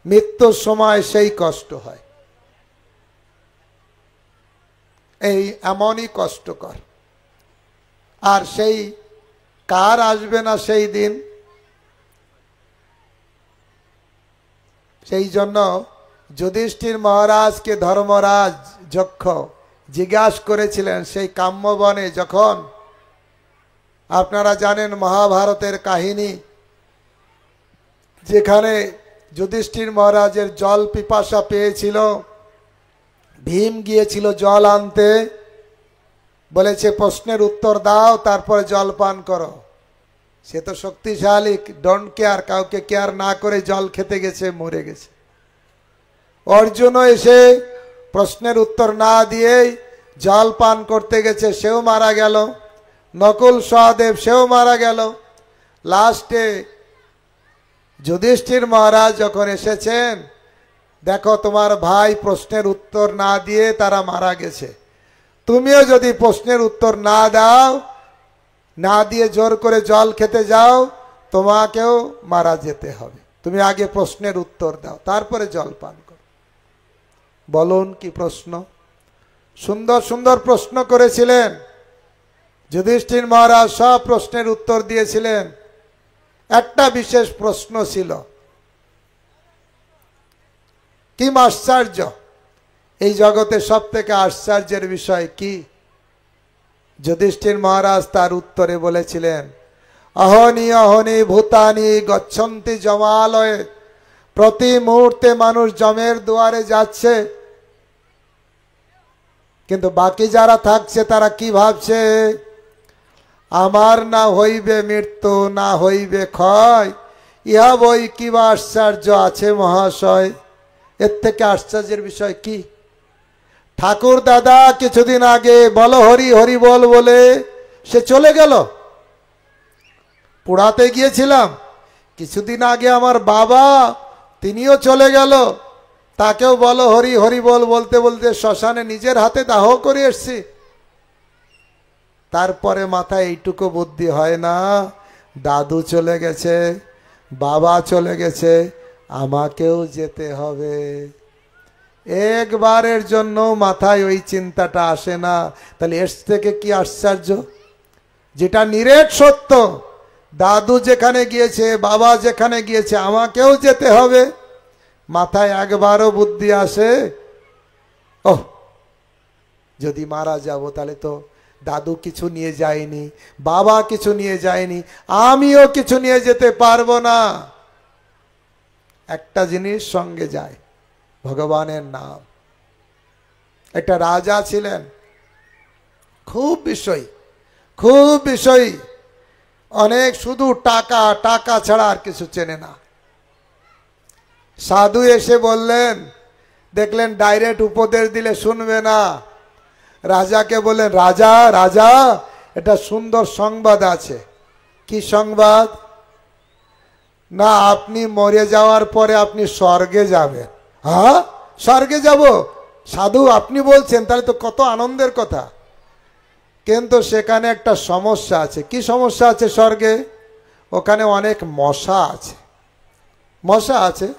মৃত্যুর সময় সেই কষ্ট হয়। এই এমনই কষ্টকর। আর সেই কার আসবে না সেই দিন? সেই জন্য যুধিষ্ঠির মহারাজকে ধর্মরাজ যক্ষ জিজ্ঞাসা করেছিলেন, সেই কাম্যবনে যখন, আপনারা জানেন মহাভারতের কাহিনী, যেখানে যুধিষ্ঠির মহারাজের জল পিপাসা পেয়েছিল, ভীম গিয়েছিল জল আনতে, বলেছে প্রশ্নের উত্তর দাও তারপরে জল পান করো। সে তো শক্তিশালী, ডোন্ট কেয়ার, কাউকে কেয়ার না করে জল খেতে গেছে, মরে গেছে। অর্জুনও এসে প্রশ্নের উত্তর না দিয়েই জল পান করতে গেছে, সেও মারা গেল। নকুল সহদেব, সেও মারা গেল। লাস্টে যুধিষ্ঠির মহারাজ যখন এসেছেন, দেখো তোমার ভাই প্রশ্নের উত্তর না দিয়ে তারা মারা গেছে, তুমিও যদি প্রশ্নের উত্তর না দাও, না দিয়ে জোর করে জল খেতে যাও, তোমাকেও মারা যেতে হবে। তুমি আগে প্রশ্নের উত্তর দাও, তারপরে জল পান করো। বলুন কি প্রশ্ন! সুন্দর সুন্দর প্রশ্ন করেছিলেন যুধিষ্ঠির মহারাজ, সব প্রশ্নের উত্তর দিয়েছিলেন। একটা বিশেষ প্রশ্ন ছিল, কি আশ্চর্য, এই জগতে সব থেকে আশ্চর্যের বিষয় কি? যুধিষ্ঠির মহারাজ তার উত্তরে বলেছিলেন, অহনি অহনি ভূতানি গচ্ছন্তি যমালয়ে, প্রতি মুহূর্তে মানুষ যমের দুয়ারে যাচ্ছে, কিন্তু বাকি যারা থাকছে তারা কি ভাবছে? আমার না হইবে মৃত্যু, না হইবে ক্ষয়, ইহা বই কি বা আশ্চর্য আছে মহাশয়। এর থেকে আশ্চর্যের বিষয় কি? ঠাকুর দাদা কিছুদিন আগে বলো হরি হরি বল বলে সে চলে গেল। পোড়াতে গিয়েছিলাম কিছুদিন আগে, আমার বাবা তিনিও চলে গেল, তাকেও বলো হরি হরি বল বলতে বলতে শ্মশানে নিজের হাতে দাহ করে এসছি। তারপরে মাথায় এইটুকু বুদ্ধি হয় না, দাদু চলে গেছে, বাবা চলে গেছে, আমাকেও যেতে হবে। একবারের জন্য মাথায় ওই চিন্তাটা আসে না। তাহলে এর থেকে কি আশ্চর্য? যেটা নিরেট সত্য, দাদু যেখানে গিয়েছে, বাবা যেখানে গিয়েছে, আমাকেও যেতে হবে, মাথায় একবারও বুদ্ধি আসে ওহ যদি মারা যাব তাহলে তো দাদু কিছু নিয়ে যায়নি, বাবা কিছু নিয়ে যায়নি, আমিও কিছু নিয়ে যেতে পারবো না। একটা জিনিস সঙ্গে যায়, ভগবানের নাম। একটা রাজা ছিলেন, খুব বিষয়, খুব বিষয়, অনেক শুধু টাকা টাকা ছাড়া আর কিছু চেনে না। সাধু এসে বললেন, দেখলেন ডাইরেক্ট উপদেশ দিলে শুনবে না, রাজাকে বললেন, রাজা রাজা এটা সুন্দর সংবাদ আছে। কি সংবাদ? না, আপনি মরে যাওয়ার পরে আপনি স্বর্গে যাবেন। হ্যাঁ, স্বর্গে যাব? সাধু আপনি বলছেন, তাহলে তো কত আনন্দের কথা। কিন্তু সেখানে একটা সমস্যা আছে। কি সমস্যা আছে স্বর্গে? ওখানে অনেক মশা আছে। মশা আছে।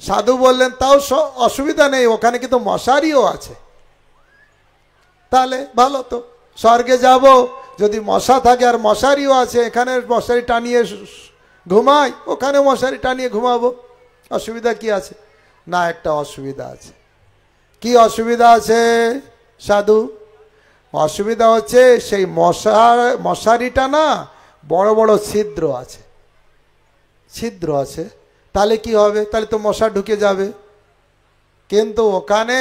সাধু বললেন, তাও অসুবিধা নেই, ওখানে কিন্তু মশারিও আছে। তাহলে ভালো তো, স্বর্গে যাব, যদি মশা থাকে আর মশারিও আছে, এখানে মশারি টানিয়ে ঘুমাই, ওখানে মশারি টানিয়ে ঘুমাবো, অসুবিধা কি আছে? না, একটা অসুবিধা আছে। কি অসুবিধা আছে সাধু? অসুবিধা হচ্ছে সেই মশারিটা না বড় বড় ছিদ্র আছে, ছিদ্র আছে। তাহলে কি হবে? তাহলে তো মশা ঢুকে যাবে। কিন্তু ওখানে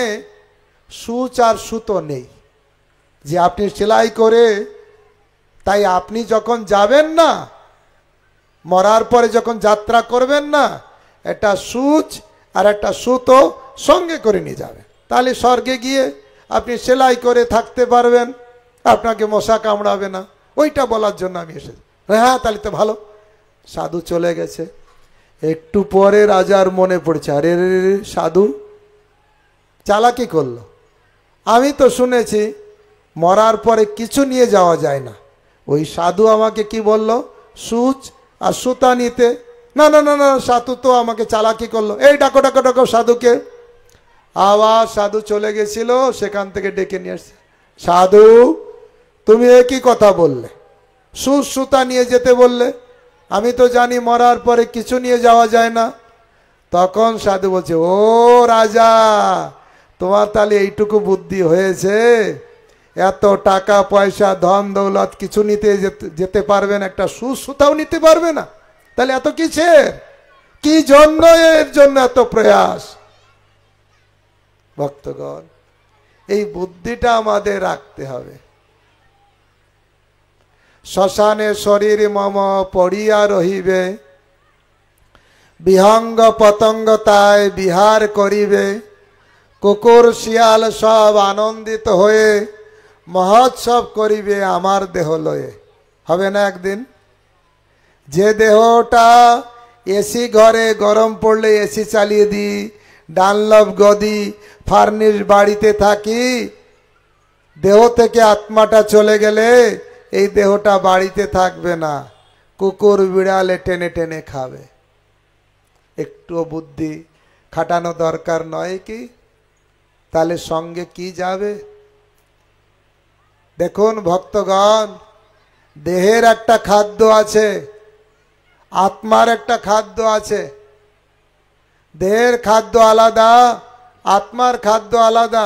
সূচ আর সুতো নেই যে আপনি সেলাই করে, তাই আপনি যখন যাবেন না, মরার পরে যখন যাত্রা করবেন না, একটা সূচ আর একটা সুতো সঙ্গে করে নিয়ে যাবেন। তাহলে স্বর্গে গিয়ে আপনি সেলাই করে থাকতে পারবেন, আপনাকে মশা কামড়াবে না। ওইটা বলার জন্য আমি এসেছি। হ্যাঁ, তাহলে তো ভালো। সাধু চলে গেছে। একটু পরে রাজার মনে পড়ছে, আরে রে, সাধু চালাকি করলো। আমি তো শুনেছি মরার পরে কিছু নিয়ে যাওয়া যায় না। ওই সাধু আমাকে কি বলল? সূচ আর সুতা নিতে। না না না না, সাধু তো আমাকে চালাকি করলো। এই ডাকো ডাকো ডাকো সাধুকে। আবার সাধু চলে গেছিল, সেখান থেকে ডেকে নিয়ে আসছে। সাধু, তুমি একই কথা বললে, সূচ সুতা নিয়ে যেতে বললে, আমি তো জানি মরার পরে কিছু নিয়ে যাওয়া যায় না। তখন সাধু বলছে, ও রাজা, তোমার তাহলে এইটুকু বুদ্ধি হয়েছে, এত টাকা পয়সা ধন দৌলত কিছু নিতে যেতে পারবে না, একটা সূচ সুতাও নিতে পারবে না? তাহলে এত কিসের? কি জন্য এর জন্য এত প্রয়াস? ভক্তগণ, এই বুদ্ধিটা আমাদের রাখতে হবে। শ্মশানে শরীর মম পড়িয়া রহিবে, বিহঙ্গ পতঙ্গ তাই বিহার করিবে, কুকুর শিয়াল সব আনন্দিত হয়ে মহোৎসব করিবে আমার দেহ লয়ে। হবে না একদিন? যে দেহটা এসি ঘরে গরম পড়লে এসি চালিয়ে দিই, ডানলভ গদি ফার্নিশ বাড়িতে থাকি, দেহ থেকে আত্মাটা চলে গেলে এই দেহটা বাড়িতে থাকবে না, কুকুর বিড়ালে টেনে টেনে খাবে। একটু বুদ্ধি খাটানো দরকার নয় কি? তাহলে সঙ্গে কি যাবে? দেখুন ভক্তগণ, দেহের একটা খাদ্য আছে, আত্মার একটা খাদ্য আছে। দেহের খাদ্য আলাদা, আত্মার খাদ্য আলাদা।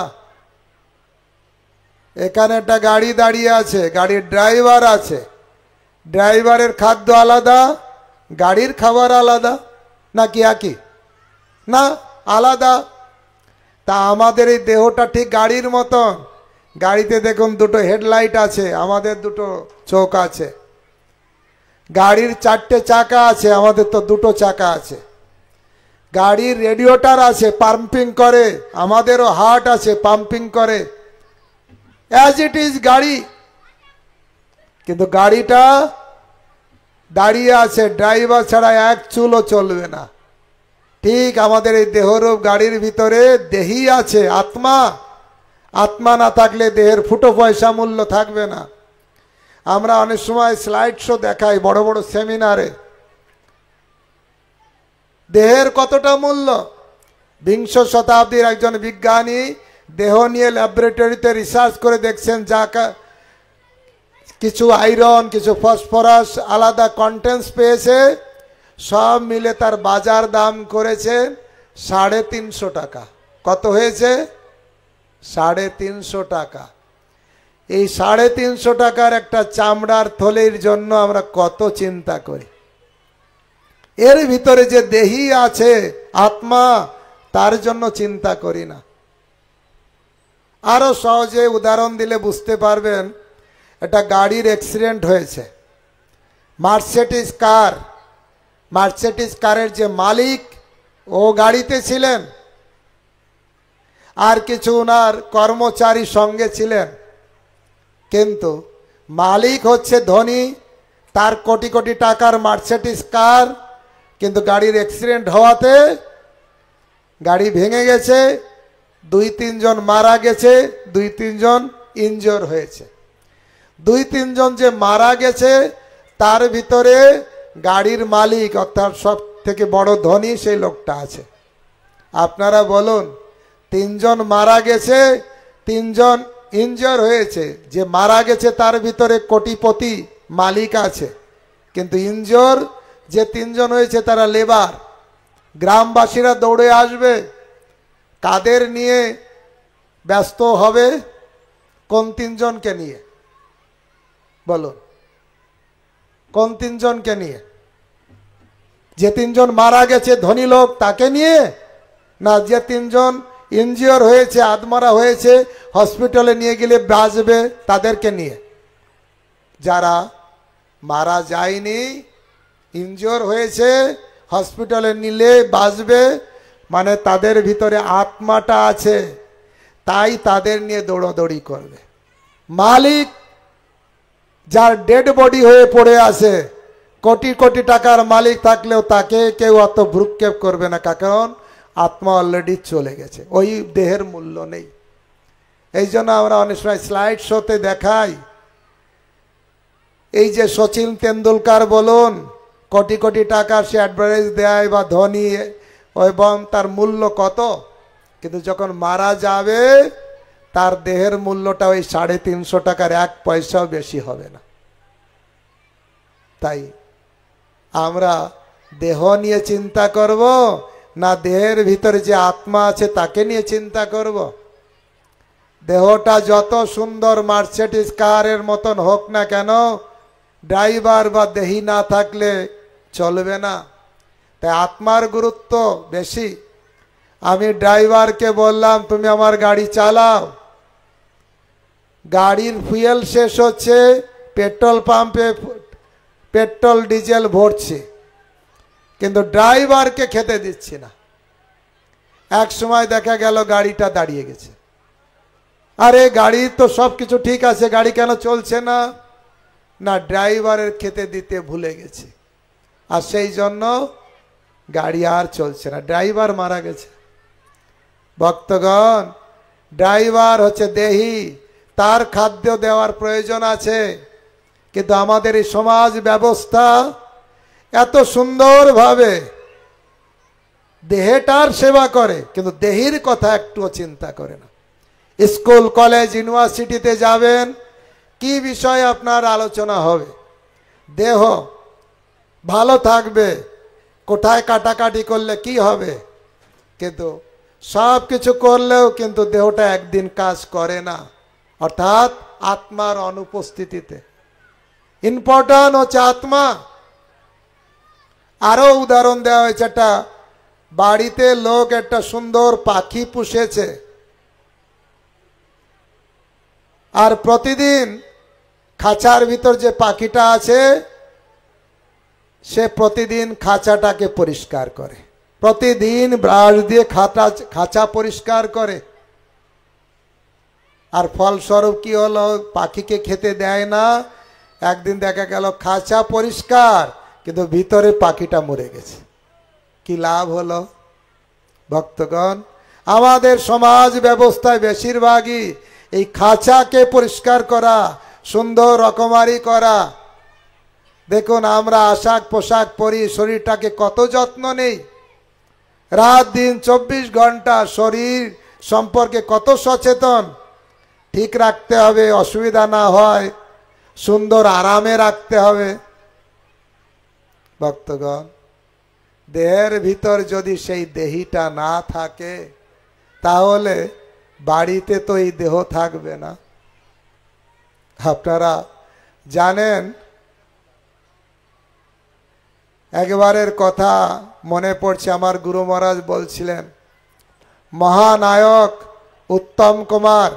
এখানে একটা গাড়ি দাঁড়িয়ে আছে, গাড়ির ড্রাইভার আছে, ড্রাইভারের খাদ্য আলাদা, গাড়ির খাবার আলাদা, নাকি একই? না, আলাদা। তা আমাদের এই দেহটা ঠিক গাড়ির মতন। গাড়িতে দেখুন দুটো হেডলাইট আছে, আমাদের দুটো চোখ আছে। গাড়ির চারটে চাকা আছে, আমাদের তো দুটো চাকা আছে। গাড়ির রেডিয়েটর আছে, পাম্পিং করে, আমাদেরও হার্ট আছে, পাম্পিং করে। অ্যাজ ইট ইজ গাড়ি, কিন্তু গাড়িটা দাঁড়িয়ে আছে, ড্রাইভার ছাড়া এক চুলও চলবে না। ঠিক আমাদের এই দেহরূপ গাড়ির ভিতরে দেহি আছে, আত্মা। আত্মা না থাকলে দেহের ফুটো পয়সা মূল্য থাকবে না। আমরা অনেক সময় স্লাইড শো দেখাই বড় বড় সেমিনারে, দেহের কতটা মূল্য। বিংশ শতাব্দীর একজন বিজ্ঞানী দেহ নিয়ে ল্যাবরেটরিতে রিসার্চ করে দেখছেন, যা কিছু আয়রন কিছু ফসফরাস আলাদা কন্টেন্টস পেয়েছে, সব মিলে তার বাজার দাম করেছে 350 টাকা। কত হয়েছে? 350 টাকা। এই 350 টাকার একটা চামড়ার থলির জন্য আমরা কত চিন্তা করি। এর ভিতরে যে দেহি আছে, আত্মা, তার জন্য চিন্তা করি না। আরো সহজে উদাহরণ দিলে বুঝতে পারবেন, একটা গাড়ির অ্যাক্সিডেন্ট হয়েছে, মার্সিডিজ কার, মার্সিডিজ কারের যে মালিক ও গাড়িতে ছিলেন, আর কিছু ওনার কর্মচারী সঙ্গে ছিলেন, কিন্তু মালিক হচ্ছে ধনী, তার কোটি কোটি টাকার মার্সিডিজ কার, কিন্তু গাড়ির অ্যাক্সিডেন্ট হওয়াতে গাড়ি ভেঙে গেছে, 2-3 জন মারা গেছে, 2-3 জন ইনজোর হয়েছে। 2-3 জন যে মারা গেছে তার ভিতরে গাড়ির মালিক অর্থাৎ সব থেকে বড় ধনী সেই লোকটা আছে। আপনারা বলুন, 3 জন মারা গেছে, 3 জন ইনজোর হয়েছে, যে মারা গেছে তার ভিতরে কোটিপতি মালিক আছে, কিন্তু ইনজোর যে 3 জন হয়েছে তারা লেবার। গ্রামবাসীরা দৌড়ে আসবে, কাদের নিয়ে ব্যস্ত হবে? কোন 3 জনকে নিয়ে বলুন, কোন 3 জনকে নিয়ে? যে 3 জন মারা গেছে ধনী লোক তাকে নিয়ে, না যে 3 জন ইনজিওর হয়েছে, আদমরা হয়েছে, হসপিটালে নিয়ে গেলে বাঁচবে তাদেরকে নিয়ে? যারা মারা যায়নি, ইনজিওর হয়েছে, হসপিটালে নিলে বাঁচবে, মানে তাদের ভিতরে আত্মাটা আছে, তাই তাদের নিয়ে দৌড়াদৌড়ি করবে। মালিক যার ডেড বডি হয়ে পড়ে আছে, কোটি কোটি টাকার মালিক থাকলেও তাকে কেউ অত ভ্রুক্ষেপ করবে না, কারণ আত্মা অলরেডি চলে গেছে, ওই দেহের মূল্য নেই। এই জন্য আমরা অনেক সময় স্লাইড শোতে দেখাই, এই যে সচিন তেন্ডুলকার বলুন, কোটি কোটি টাকার সে অ্যাডভার্টাইজ দেয় বা ধনী, এবং তার মূল্য কত, কিন্তু যখন মারা যাবে তার দেহের মূল্যটা ওই 350 টাকার 1 পয়সাও বেশি হবে না। তাই আমরা দেহ নিয়ে চিন্তা করব না দেহের ভিতরে যে আত্মা আছে তাকে নিয়ে চিন্তা করব? দেহটা যত সুন্দর মার্সিডিজ কারের মতন হোক না কেন, ড্রাইভার বা দেহি না থাকলে চলবে না। তাই আত্মার গুরুত্ব বেশি। আমি ড্রাইভারকে বললাম তুমি আমার গাড়ি চালাও, গাড়ির ফুয়েল শেষ হচ্ছে, পেট্রোল পাম্পে পেট্রোল ডিজেল ভরছি, কিন্তু ড্রাইভারকে খেতে দিচ্ছি না। এক সময় দেখা গেল গাড়িটা দাঁড়িয়ে গেছে। আরে গাড়ি তো সব কিছু ঠিক আছে, গাড়ি কেন চলছে না? না, ড্রাইভারের খেতে দিতে ভুলে গেছি, আর সেই জন্য গাড়ি আর চলছে না, ড্রাইভার মারা গেছে। ভক্তগণ, ড্রাইভার হচ্ছে দেহি, তার খাদ্য দেওয়ার প্রয়োজন আছে, কিন্তু আমাদের এই সমাজ ব্যবস্থা এত সুন্দরভাবে দেহটার সেবা করে, কিন্তু দেহির কথা একটুও চিন্তা করে না। স্কুল কলেজ ইউনিভার্সিটিতে যাবেন, কি বিষয়ে আপনার আলোচনা হবে? দেহ ভালো থাকবে, কোথায় কাটাকাটি করলে কি হবে, কিন্তু সব কিছু করলেও কিন্তু দেহটা একদিন কাজ করে না, অর্থাৎ আত্মার অনুপস্থিতিতে। ইম্পর্টেন্ট হচ্ছে আত্মা। আরো উদাহরণ দেওয়া হয়েছে, একটা বাড়িতে লোক একটা সুন্দর পাখি পুষেছে, আর প্রতিদিন খাঁচার ভিতর যে পাখিটা আছে সে প্রতিদিন খাঁচাটাকে পরিষ্কার করে, প্রতিদিন ব্রাশ দিয়ে খাঁচা পরিষ্কার করে, আর ফলস্বরূপ কি হলো? পাখিকে খেতে দেয় না। একদিন দেখা গেল খাঁচা পরিষ্কার, কিন্তু ভিতরে পাখিটা মরে গেছে। কি লাভ হলো? ভক্তগণ, আমাদের সমাজ ব্যবস্থায় বেশিরভাগই এই খাঁচাকে পরিষ্কার করা, সুন্দর রকমারি করা। দেখুন আমরা পোশাক পরি, শরীরটাকে কত যত্ন নেই, রাত দিন 24 ঘন্টা শরীর সম্পর্কে কত সচেতন। ঠিক রাখতে হবে, অসুবিধা না হয়, সুন্দর আরামে রাখতে হবে। ভক্তগণ, দেহের ভিতর যদি সেই দেহিটা না থাকে, তাহলে বাড়িতে তো এই দেহ থাকবে না। আপনারা জানেন, একবারের কথা মনে পড়ছে, আমার গুরু মহারাজ বলছিলেন, মহানায়ক উত্তম কুমার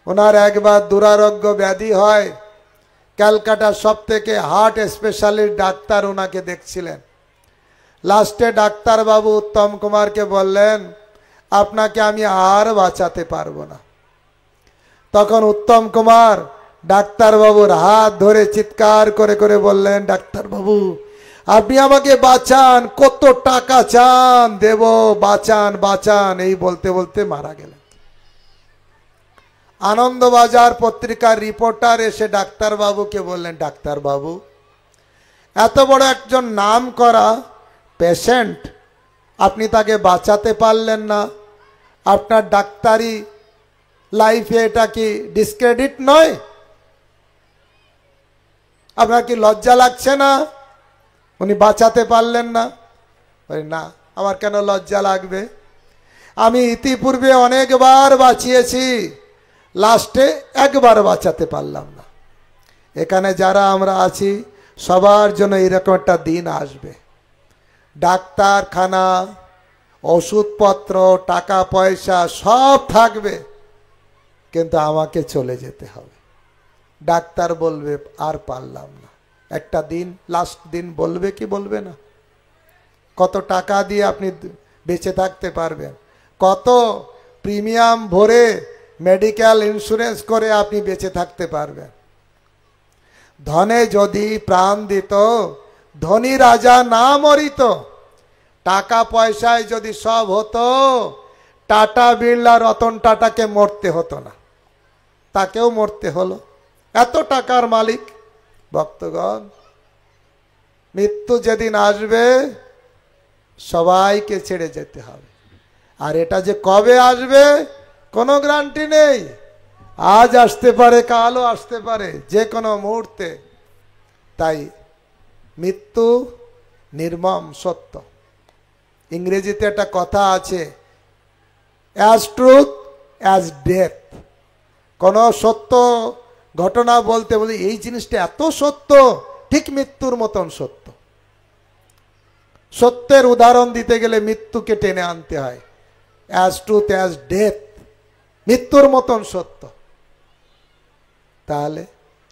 ওনার একবার দুরারোগ্য ব্যাধি হয়, ক্যালকাটার সবথেকে হার্ট স্পেশালিস্ট ডাক্তার ওনাকে দেখছিলেন। লাস্টে ডাক্তারবাবু উত্তম কুমারকে বললেন, আপনাকে আমি আর বাঁচাতে পারবো না। তখন উত্তম কুমার ডাক্তারবাবুর হাত ধরে চিৎকার করে করে বললেন, ডাক্তারবাবু আপনি আমাকে বাঁচান, কত টাকা চান দেব, বাঁচান বাঁচান, এই বলতে বলতে মারা গেলেন। আনন্দবাজার পত্রিকার রিপোর্টার এসে ডাক্তারবাবুকে বললেন, ডাক্তারবাবু এত বড় একজন নাম করা পেশেন্ট, আপনি তাকে বাঁচাতে পারলেন না, আপনার ডাক্তারি লাইফে এটা কি ডিসক্রেডিট নয়? আপনার কি লজ্জা লাগছে না? উনি বাঁচাতে পারলেন না। না, আমার কেন লজ্জা লাগবে? আমি ইতিপূর্বে অনেকবার বাঁচিয়েছি, লাস্টে একবার বাঁচাতে পারলাম না। এখানে যারা আমরা আছি সবার জন্য এরকম একটা দিন আসবে, ডাক্তারখানা, ওষুধপত্র, টাকা পয়সা সব থাকবে, কিন্তু আমাকে চলে যেতে হবে। ডাক্তার বলবে আর পারলাম না, একটা দিন, লাস্ট দিন বলবে কি বলবে না? কত টাকা দিয়ে আপনি বেঁচে থাকতে পারবেন, কত প্রিমিয়াম ভরে মেডিকেল ইন্স্যুরেন্স করে আপনি বেঁচে থাকতে পারবেন। ধনে যদি প্রাণ দিত, ধনী রাজা না মরিত। টাকা পয়সায় যদি সব হতো, টাটা বিড়লা রতন টাটাকে মরতে হতো না, তাকেও মরতে হলো, এত টাকার মালিক। ভক্তগণ, মৃত্যু যেদিন আসবে সবাইকে ছেড়ে যেতে হবে। আর এটা যে কবে আসবে কোনো গ্যারান্টি নেই, আজ আসতে পারে, কালও আসতে পারে, যে কোনো মুহূর্তে। তাই মৃত্যু নির্মম সত্য। ইংরেজিতে একটা কথা আছে, অ্যাজ ট্রুথ অ্যাজ ডেথ। কোনো সত্য ঘটনা বলতে বলি এই জিনিসটা এত সত্য, ঠিক মৃত্যুর মতন সত্য। সত্যের উদাহরণ দিতে গেলে মৃত্যুকে টেনে আনতে হয়। অ্যাজ ট্রুথ অ্যাজ ডেথ, মৃত্যুর মতন সত্য। তাহলে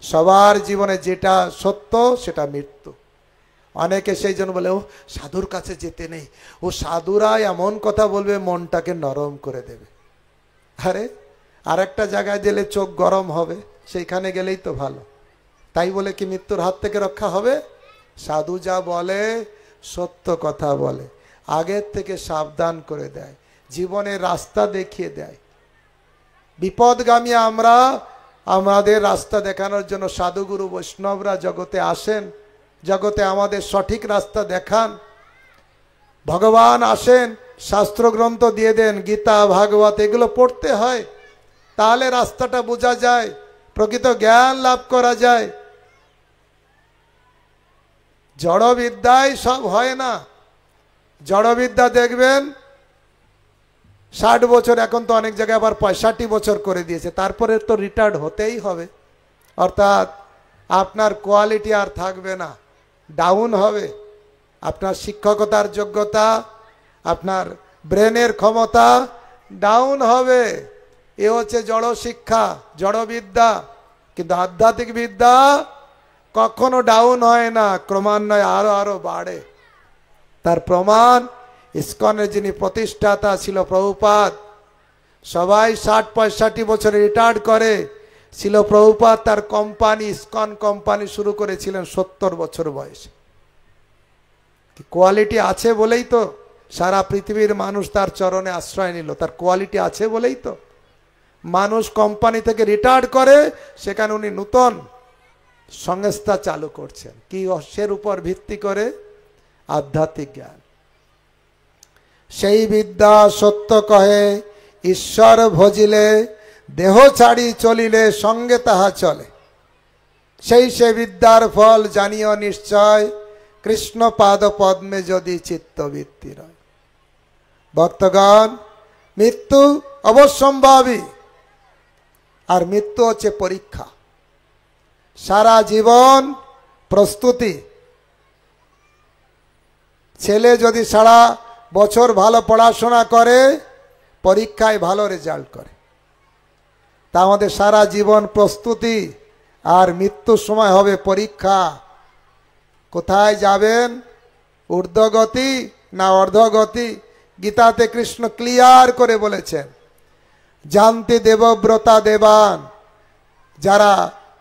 সবার জীবনে যেটা সত্য সেটা মৃত্যু। অনেকে সেই জন্য বলে, ও সাধুর কাছে যেতে নেই, ও সাধুরা এমন কথা বলবে মনটাকে নরম করে দেবে। আরে আরেকটা জায়গায় গেলে চোখ গরম হবে, সেইখানে গেলেই তো ভালো। তাই বলে কি মৃত্যুর হাত থেকে রক্ষা হবে? সাধু যা বলে সত্য কথা বলে, আগের থেকে সাবধান করে দেয়, জীবনের রাস্তা দেখিয়ে দেয়। বিপদগামী আমরা, আমাদের রাস্তা দেখানোর জন্য সাধুগুরু বৈষ্ণবরা জগতে আসেন, জগতে আমাদের সঠিক রাস্তা দেখান। ভগবান আসেন, শাস্ত্রগ্রন্থ দিয়ে দেন, গীতা ভাগবত এগুলো পড়তে হয়, তাহলে রাস্তাটা বোঝা যায়, প্রকৃত জ্ঞান লাভ করা যায়। জড়বিদ্যায় সব হয় না। জড়বিদ্যা দেখবেন 60 বছর, এখন তো অনেক জায়গায় আবার 65 বছর করে দিয়েছে, তারপরে তো রিটায়ার্ড হতেই হবে। অর্থাৎ আপনার কোয়ালিটি আর থাকবে না, ডাউন হবে। আপনার শিক্ষকতার যোগ্যতা, আপনার ব্রেনের ক্ষমতা ডাউন হবে। এ হচ্ছে জড় শিক্ষা, জড়বিদ্যা। কিন্তু আধ্যাত্মিক বিদ্যা কখনো ডাউন হয় না, ক্রমান্বয়ে আরো আরো বাড়ে। তার প্রমাণ ইসকনের যিনি প্রতিষ্ঠাতা ছিল প্রভুপাদ, সবাই 60-65 বছরে রিটায়ার্ড করে, ছিল প্রভুপাদ তার কোম্পানি, ইসকন কোম্পানি শুরু করেছিলেন 70 বছর বয়সে। কোয়ালিটি আছে বলেই তো সারা পৃথিবীর মানুষ তার চরণে আশ্রয় নিল, তার কোয়ালিটি আছে বলেই তো মানুষ কোম্পানি থেকে রিটায়ার্ড করে, সেখানে উনি নূতন সংস্থা চালু করছেন। কি সের উপর ভিত্তি করে? আধ্যাত্মিক জ্ঞান। সেই বিদ্যা সত্য কহে, ঈশ্বর ভজিলে, দেহ ছাড়ি চলিলে সঙ্গে তাহা চলে। সেই সে বিদ্যার ফল জানিও নিশ্চয়, কৃষ্ণ পাদ পদ্মে যদি চিত্তবৃত্তি রয়। ভক্তগণ, মৃত্যু অবশ্যম্ভাবী, আর মৃত্যু হচ্ছে পরীক্ষা। সারা জীবন প্রস্তুতি। ছেলে যদি সারা বছর ভালো পড়াশোনা করে, পরীক্ষায় ভালো রেজাল্ট করে। তা আমাদের সারা জীবন প্রস্তুতি, আর মৃত্যুর সময় হবে পরীক্ষা। কোথায় যাবেন, ঊর্ধ্বগতি না অর্ধগতি? গীতাতে কৃষ্ণ ক্লিয়ার করে বলেছেন, জানতি দেবব্রতা দেবান, যারা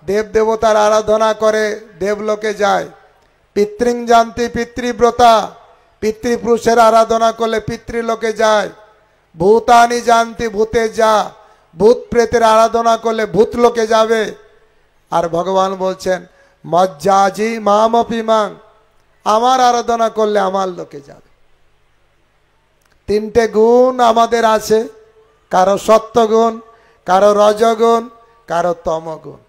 দেব দেবতার আরাধনা করে দেবলোকে যায়। পিতৃং জানতি পিতৃব্রতা, পিতৃপুরুষের আরাধনা করলে পিতৃলোকে যায়। ভূতানি জানতি ভূতে যা, ভূত প্রেতের আরাধনা করলে ভূত লোকে যাবে। আর ভগবান বলছেন মজ্জাজি মামপি মাং, আমার আরাধনা করলে আমার লোকে যাবে। তিনটে গুণ আমাদের আছে, কারো সত্যগুণ, কারো রজগুণ, কারো তমগুণ।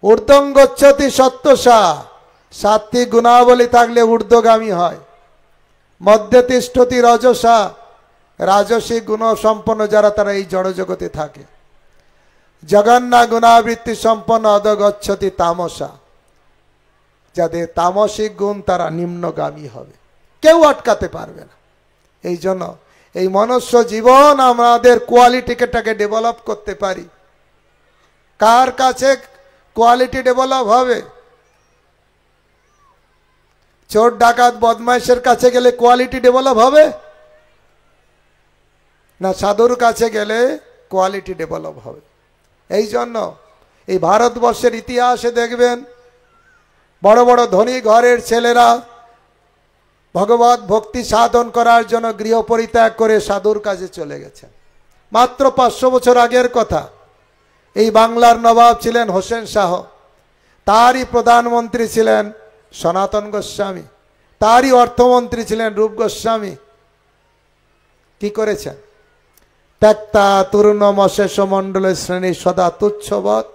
ঊর্ধ্বং গচ্ছতি সত্যসা, সাত্বিক গুণাবলী থাকলে ঊর্ধ্বগামী হয়। মধ্যে তিষ্ঠতি রজসা, রাজসিক গুণ সম্পন্ন যারা তারা এই জড়জগতে থাকে। জগন্না গুণাবৃত্তি সম্পন্ন অধগচ্ছতি তামসা, যাদের তামসিক গুণ তারা নিম্নগামী হবে, কেউ আটকাতে পারবে না। এই জন্য এই মনুষ্য জীবন আমাদের কোয়ালিটিটাকে ডেভেলপ করতে পারি। কার কাছে কোয়ালিটি ডেভেলপ হবে? চোর ডাকাত বদমাইশের কাছে গেলে কোয়ালিটি ডেভেলপ হবে না সাধুর কাছে গেলে কোয়ালিটি ডেভেলপ হবে? এই জন্য এই ভারতবর্ষের ইতিহাসে দেখবেন বড় বড় ধনী ঘরের ছেলেরা ভগবত ভক্তি সাধন করার জন্য গৃহ পরিত্যাগ করে সাধুর কাছে চলে গেছেন। মাত্র 500 বছর আগের কথা। এই বাংলার নবাব ছিলেন হোসেন শাহ, তারই প্রধানমন্ত্রী ছিলেন সনাতন গোস্বামী, তারই অর্থমন্ত্রী ছিলেন রূপ গোস্বামী। কি করেছেন? ত্যক্তা তূর্ণমশেষ মণ্ডলের শ্রেণী সদা তুচ্ছবৎ,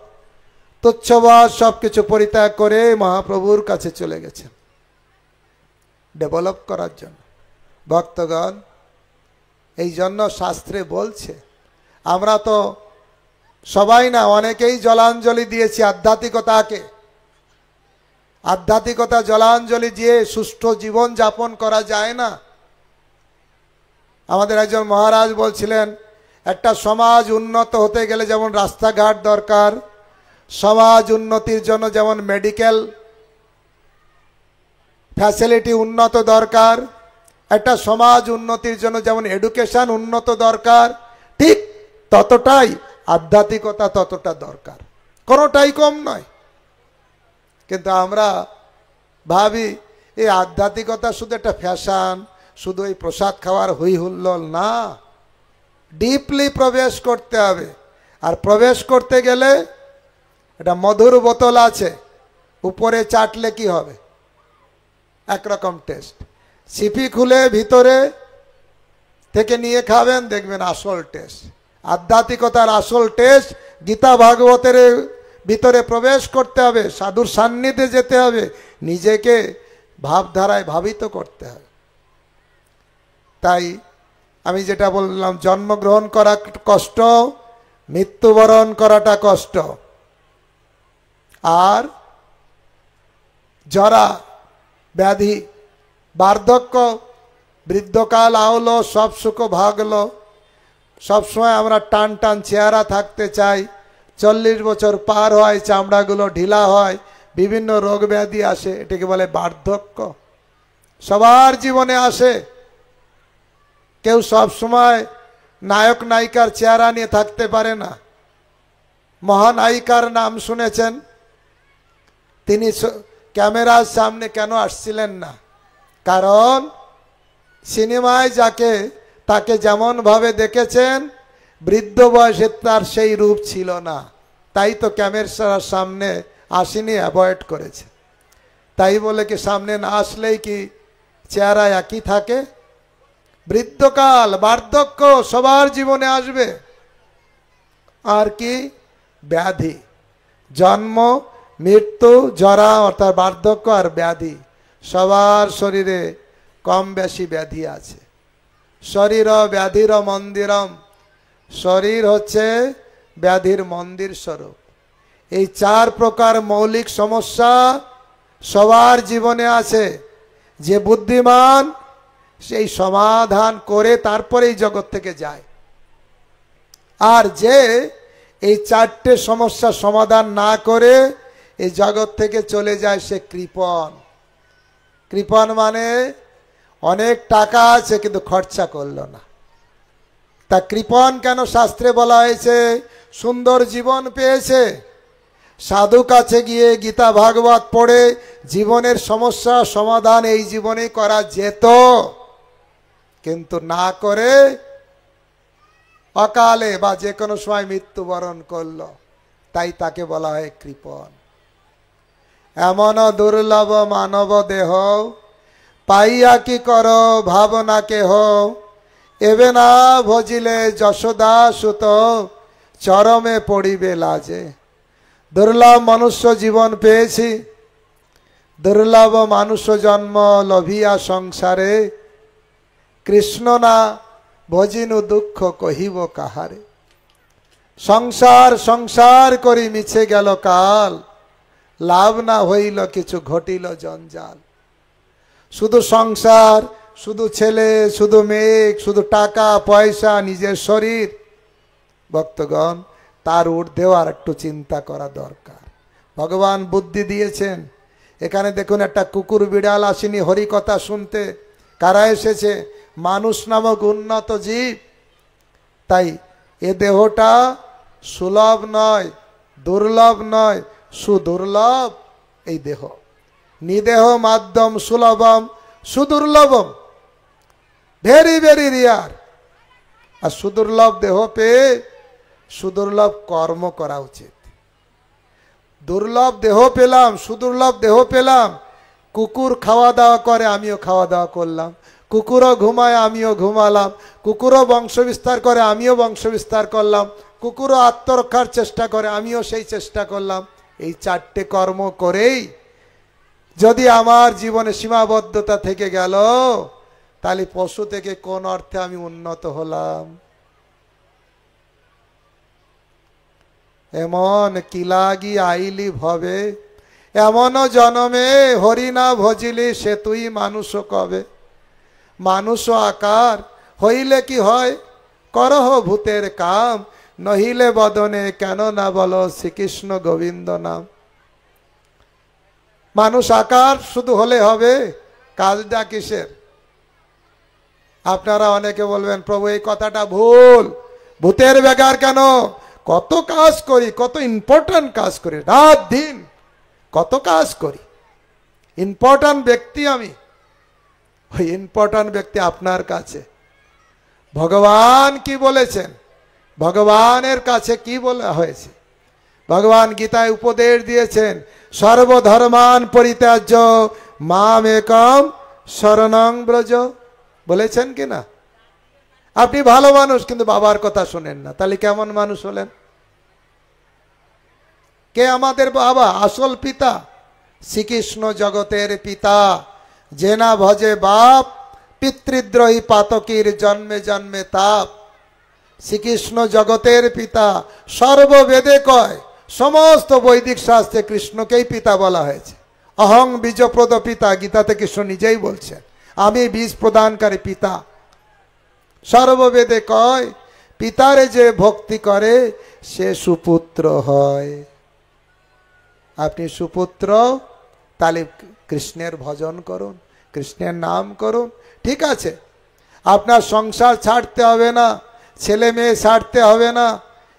তুচ্ছবৎ সবকিছু পরিত্যাগ করে মহাপ্রভুর কাছে চলে গেছেন ডেভেলপ করার জন্য। ভক্তগণ, এই জন্য শাস্ত্রে বলছে, আমরা তো সবাই না, অনেকেই জলাঞ্জলি দিয়েছি আধ্যাত্মিকতাকে। আধ্যাত্মিকতা জলাঞ্জলি দিয়ে সুষ্ঠু জীবন যাপন করা যায় না। আমাদের একজন মহারাজ বলছিলেন, একটা সমাজ উন্নত হতে গেলে যেমন রাস্তাঘাট দরকার, সমাজ উন্নতির জন্য যেমন মেডিকেল ফ্যাসিলিটি উন্নত দরকার, একটা সমাজ উন্নতির জন্য যেমন এডুকেশন উন্নত দরকার, ঠিক ততটাই আধ্যাত্মিকতা ততটা দরকার, কোনোটাই কম নয়। কিন্তু আমরা ভাবি এই আধ্যাত্মিকতা শুধু একটা ফ্যাশন, শুধু এই প্রসাদ খাওয়ার হই হুল্লোল না, ডিপলি প্রবেশ করতে হবে। আর প্রবেশ করতে গেলে একটা মধুর বোতল আছে, উপরে চাটলে কি হবে? একরকম টেস্ট। সিপি খুলে ভিতরে থেকে নিয়ে খাবেন, দেখবেন আসল টেস্ট। আধ্যাত্মিকতার আসল টেস্ট গীতা ভাগবতের ভিতরে প্রবেশ করতে হবে, সাধুর সান্নিধ্যে যেতে হবে, নিজেকে ভাবধারায় ভাবিত করতে হবে। তাই আমি যেটা বললাম, জন্মগ্রহণ করা কষ্ট, মৃত্যুবরণ করাটা কষ্ট। আর জরা ব্যাধি, বার্ধক্য, বৃদ্ধকাল আওলো, সব সুখ ভাগলো, সবসময় আমরা টান টান চেহারা থাকতে চাই। 40 বছর পার হয়, চামড়াগুলো ঢিলা হয়, বিভিন্ন রোগ ব্যাধি আসে, এটাকে বলে বার্ধক্য। সবার জীবনে আসে। কেউ সব সময় নায়ক নায়িকার চেহারা নিয়ে থাকতে পারে না। মহানায়িকার নাম শুনেছেন? তিনি ক্যামেরার সামনে কেন আসছিলেন না? কারণ সিনেমায় তাকে যেমন ভাবে দেখেছেন, বৃদ্ধ বয়সে তার সেই রূপ ছিল না, তাই তো ক্যামেরার সামনে আসেনি, অ্যাভয়েড করেছে। তাই বলে কি সামনে না আসলেই কি চেহারা একই থাকে? বৃদ্ধকাল, বার্ধক্য সবার জীবনে আসবে। আর কি? ব্যাধি, জন্ম, মৃত্যু, জরা অর্থাৎ বার্ধক্য আর ব্যাধি। সবার শরীরে কম বেশি ব্যাধি আছে। শরীর ব্যাধির মন্দিরম, শরীর হচ্ছে ব্যাধির মন্দির স্বরূপ। এই 4 প্রকার মৌলিক সমস্যা সবার জীবনে আছে। যে বুদ্ধিমান সেই সমাধান করে তারপরে এই জগৎ থেকে যায়। আর যে এই চারটে সমস্যা সমাধান না করে এই জগৎ থেকে চলে যায় সে কৃপণ। কৃপণ মানে অনেক টাকা আছে কিন্তু খরচা করলো না। তা কৃপণ কেন শাস্ত্রে বলা হয়েছে? সুন্দর জীবন পেয়েছে, সাধু কাছে গিয়ে গীতা ভাগবত পড়ে জীবনের সমস্যা সমাধান এই জীবনে করা যেত, কিন্তু না করে অকালে বা যে কোনো সময় মৃত্যুবরণ করলো, তাই তাকে বলা হয় কৃপণ। এমন দুর্লভ মানব দেহ পাইয়া কি কর ভাবনা কেহ, এবে না ভজিলে যশোদা সুত চরমে পড়িবে লাজে। দুর্লভ মনুষ্য জীবন পেয়েছি, দুর্লভ মানুষ জন্ম লভিয়া সংসারে, কৃষ্ণ না ভজিনু দুঃখ কহিব কাহারে। সংসার সংসার করি মিছে গেল কাল, লাভ না হইল কিছু ঘটিল জঞ্জাল। শুধু সংসার, শুধু ছেলে, শুধু মেয়ে, শুধু টাকা পয়সা, নিজের শরীর। ভক্তগণ, তার ঊর্ধ্বেও আর একটু চিন্তা করা দরকার। ভগবান বুদ্ধি দিয়েছেন। এখানে দেখুন, একটা কুকুর বিড়াল আসেনি হরিকথা শুনতে। কারা এসেছে? মানুষ নামক উন্নত জীব। তাই এ দেহটা সুলভ নয়, দুর্লভ নয়, সুদুর্লভ এই দেহ। নিদেহ মাধ্যম সুলভম সুদুর্লভম, ভেরি ভেরি রিয়ার। আর সুদুর্লভ দেহ পেয়ে সুদুর্লভ কর্ম করা উচিত। দুর্লভ দেহ পেলাম, সুদুর্লভ দেহ পেলাম। কুকুর খাওয়া দাওয়া করে, আমিও খাওয়া দাওয়া করলাম। কুকুরও ঘুমায়, আমিও ঘুমালাম। কুকুরও বংশ বিস্তার করে, আমিও বংশ বিস্তার করলাম। কুকুরও আত্মরক্ষার চেষ্টা করে, আমিও সেই চেষ্টা করলাম। এই চারটে কর্ম করেই যদি আমার জীবনে সীমাবদ্ধতা থেকে গেল, তাহলে পশু থেকে কোন অর্থে আমি উন্নত হলাম? এমন কি লাগি আইলি ভবে, এমন জনমে হরি না ভজিলি সে তুই মানুষ কবে। মানুষ আকার হইলে কি হয়, করহ ভূতের কাম, নহিলে বদনে কেন না বলো শ্রীকৃষ্ণ গোবিন্দ নাম। মানুষ আকার শুধু হলে হবে? কাজটা কিসের? আপনারা অনেকে বলবেন, প্রভু এই কথাটা ভুল, ভূতের বেগার কেন? কত কাজ করি, কত ইম্পর্টেন্ট কাজ করি, রাত দিন কত কাজ করি। ইম্পর্টেন্ট ব্যক্তি আমি। ওই ইম্পর্টেন্ট ব্যক্তি আপনার কাছে। ভগবান কি বলেছেন? ভগবানের কাছে কি বলা হয়েছে? ভগবান গীতায় উপদেশ দিয়েছেন, সর্বধর্মান পরিত্যাজ্য মাম একম শরণং ব্রজ। বলেছেন কি না? আপনি ভালো মানুষ কিন্তু বাবার কথা শোনেন না, তাহলে কেমন মানুষ হলেন? কে আমাদের বাবা? আসল পিতা শ্রীকৃষ্ণ জগতের পিতা। যে না ভজে বাপ, পিতৃদ্রোহী পাতকীর জন্মে জন্মে তাপ। শ্রীকৃষ্ণ জগতের পিতা, সর্ববেদে কয়, সমস্ত বৈদিক শাস্ত্রে কৃষ্ণকেই পিতা বলা হয়েছে। অহং বীজপ্রদ পিতা, গীতাতে কৃষ্ণ নিজেই বলছেন, আমি বীজ প্রদানকারী পিতা। সর্ববেদে কয়, পিতারে যে ভক্তি করে সে সুপুত্র হয়। আপনি সুপুত্র, তাহলে কৃষ্ণের ভজন করুন, কৃষ্ণের নাম করুন। ঠিক আছে, আপনার সংসার ছাড়তে হবে না, ছেলে মেয়ে ছাড়তে হবে না।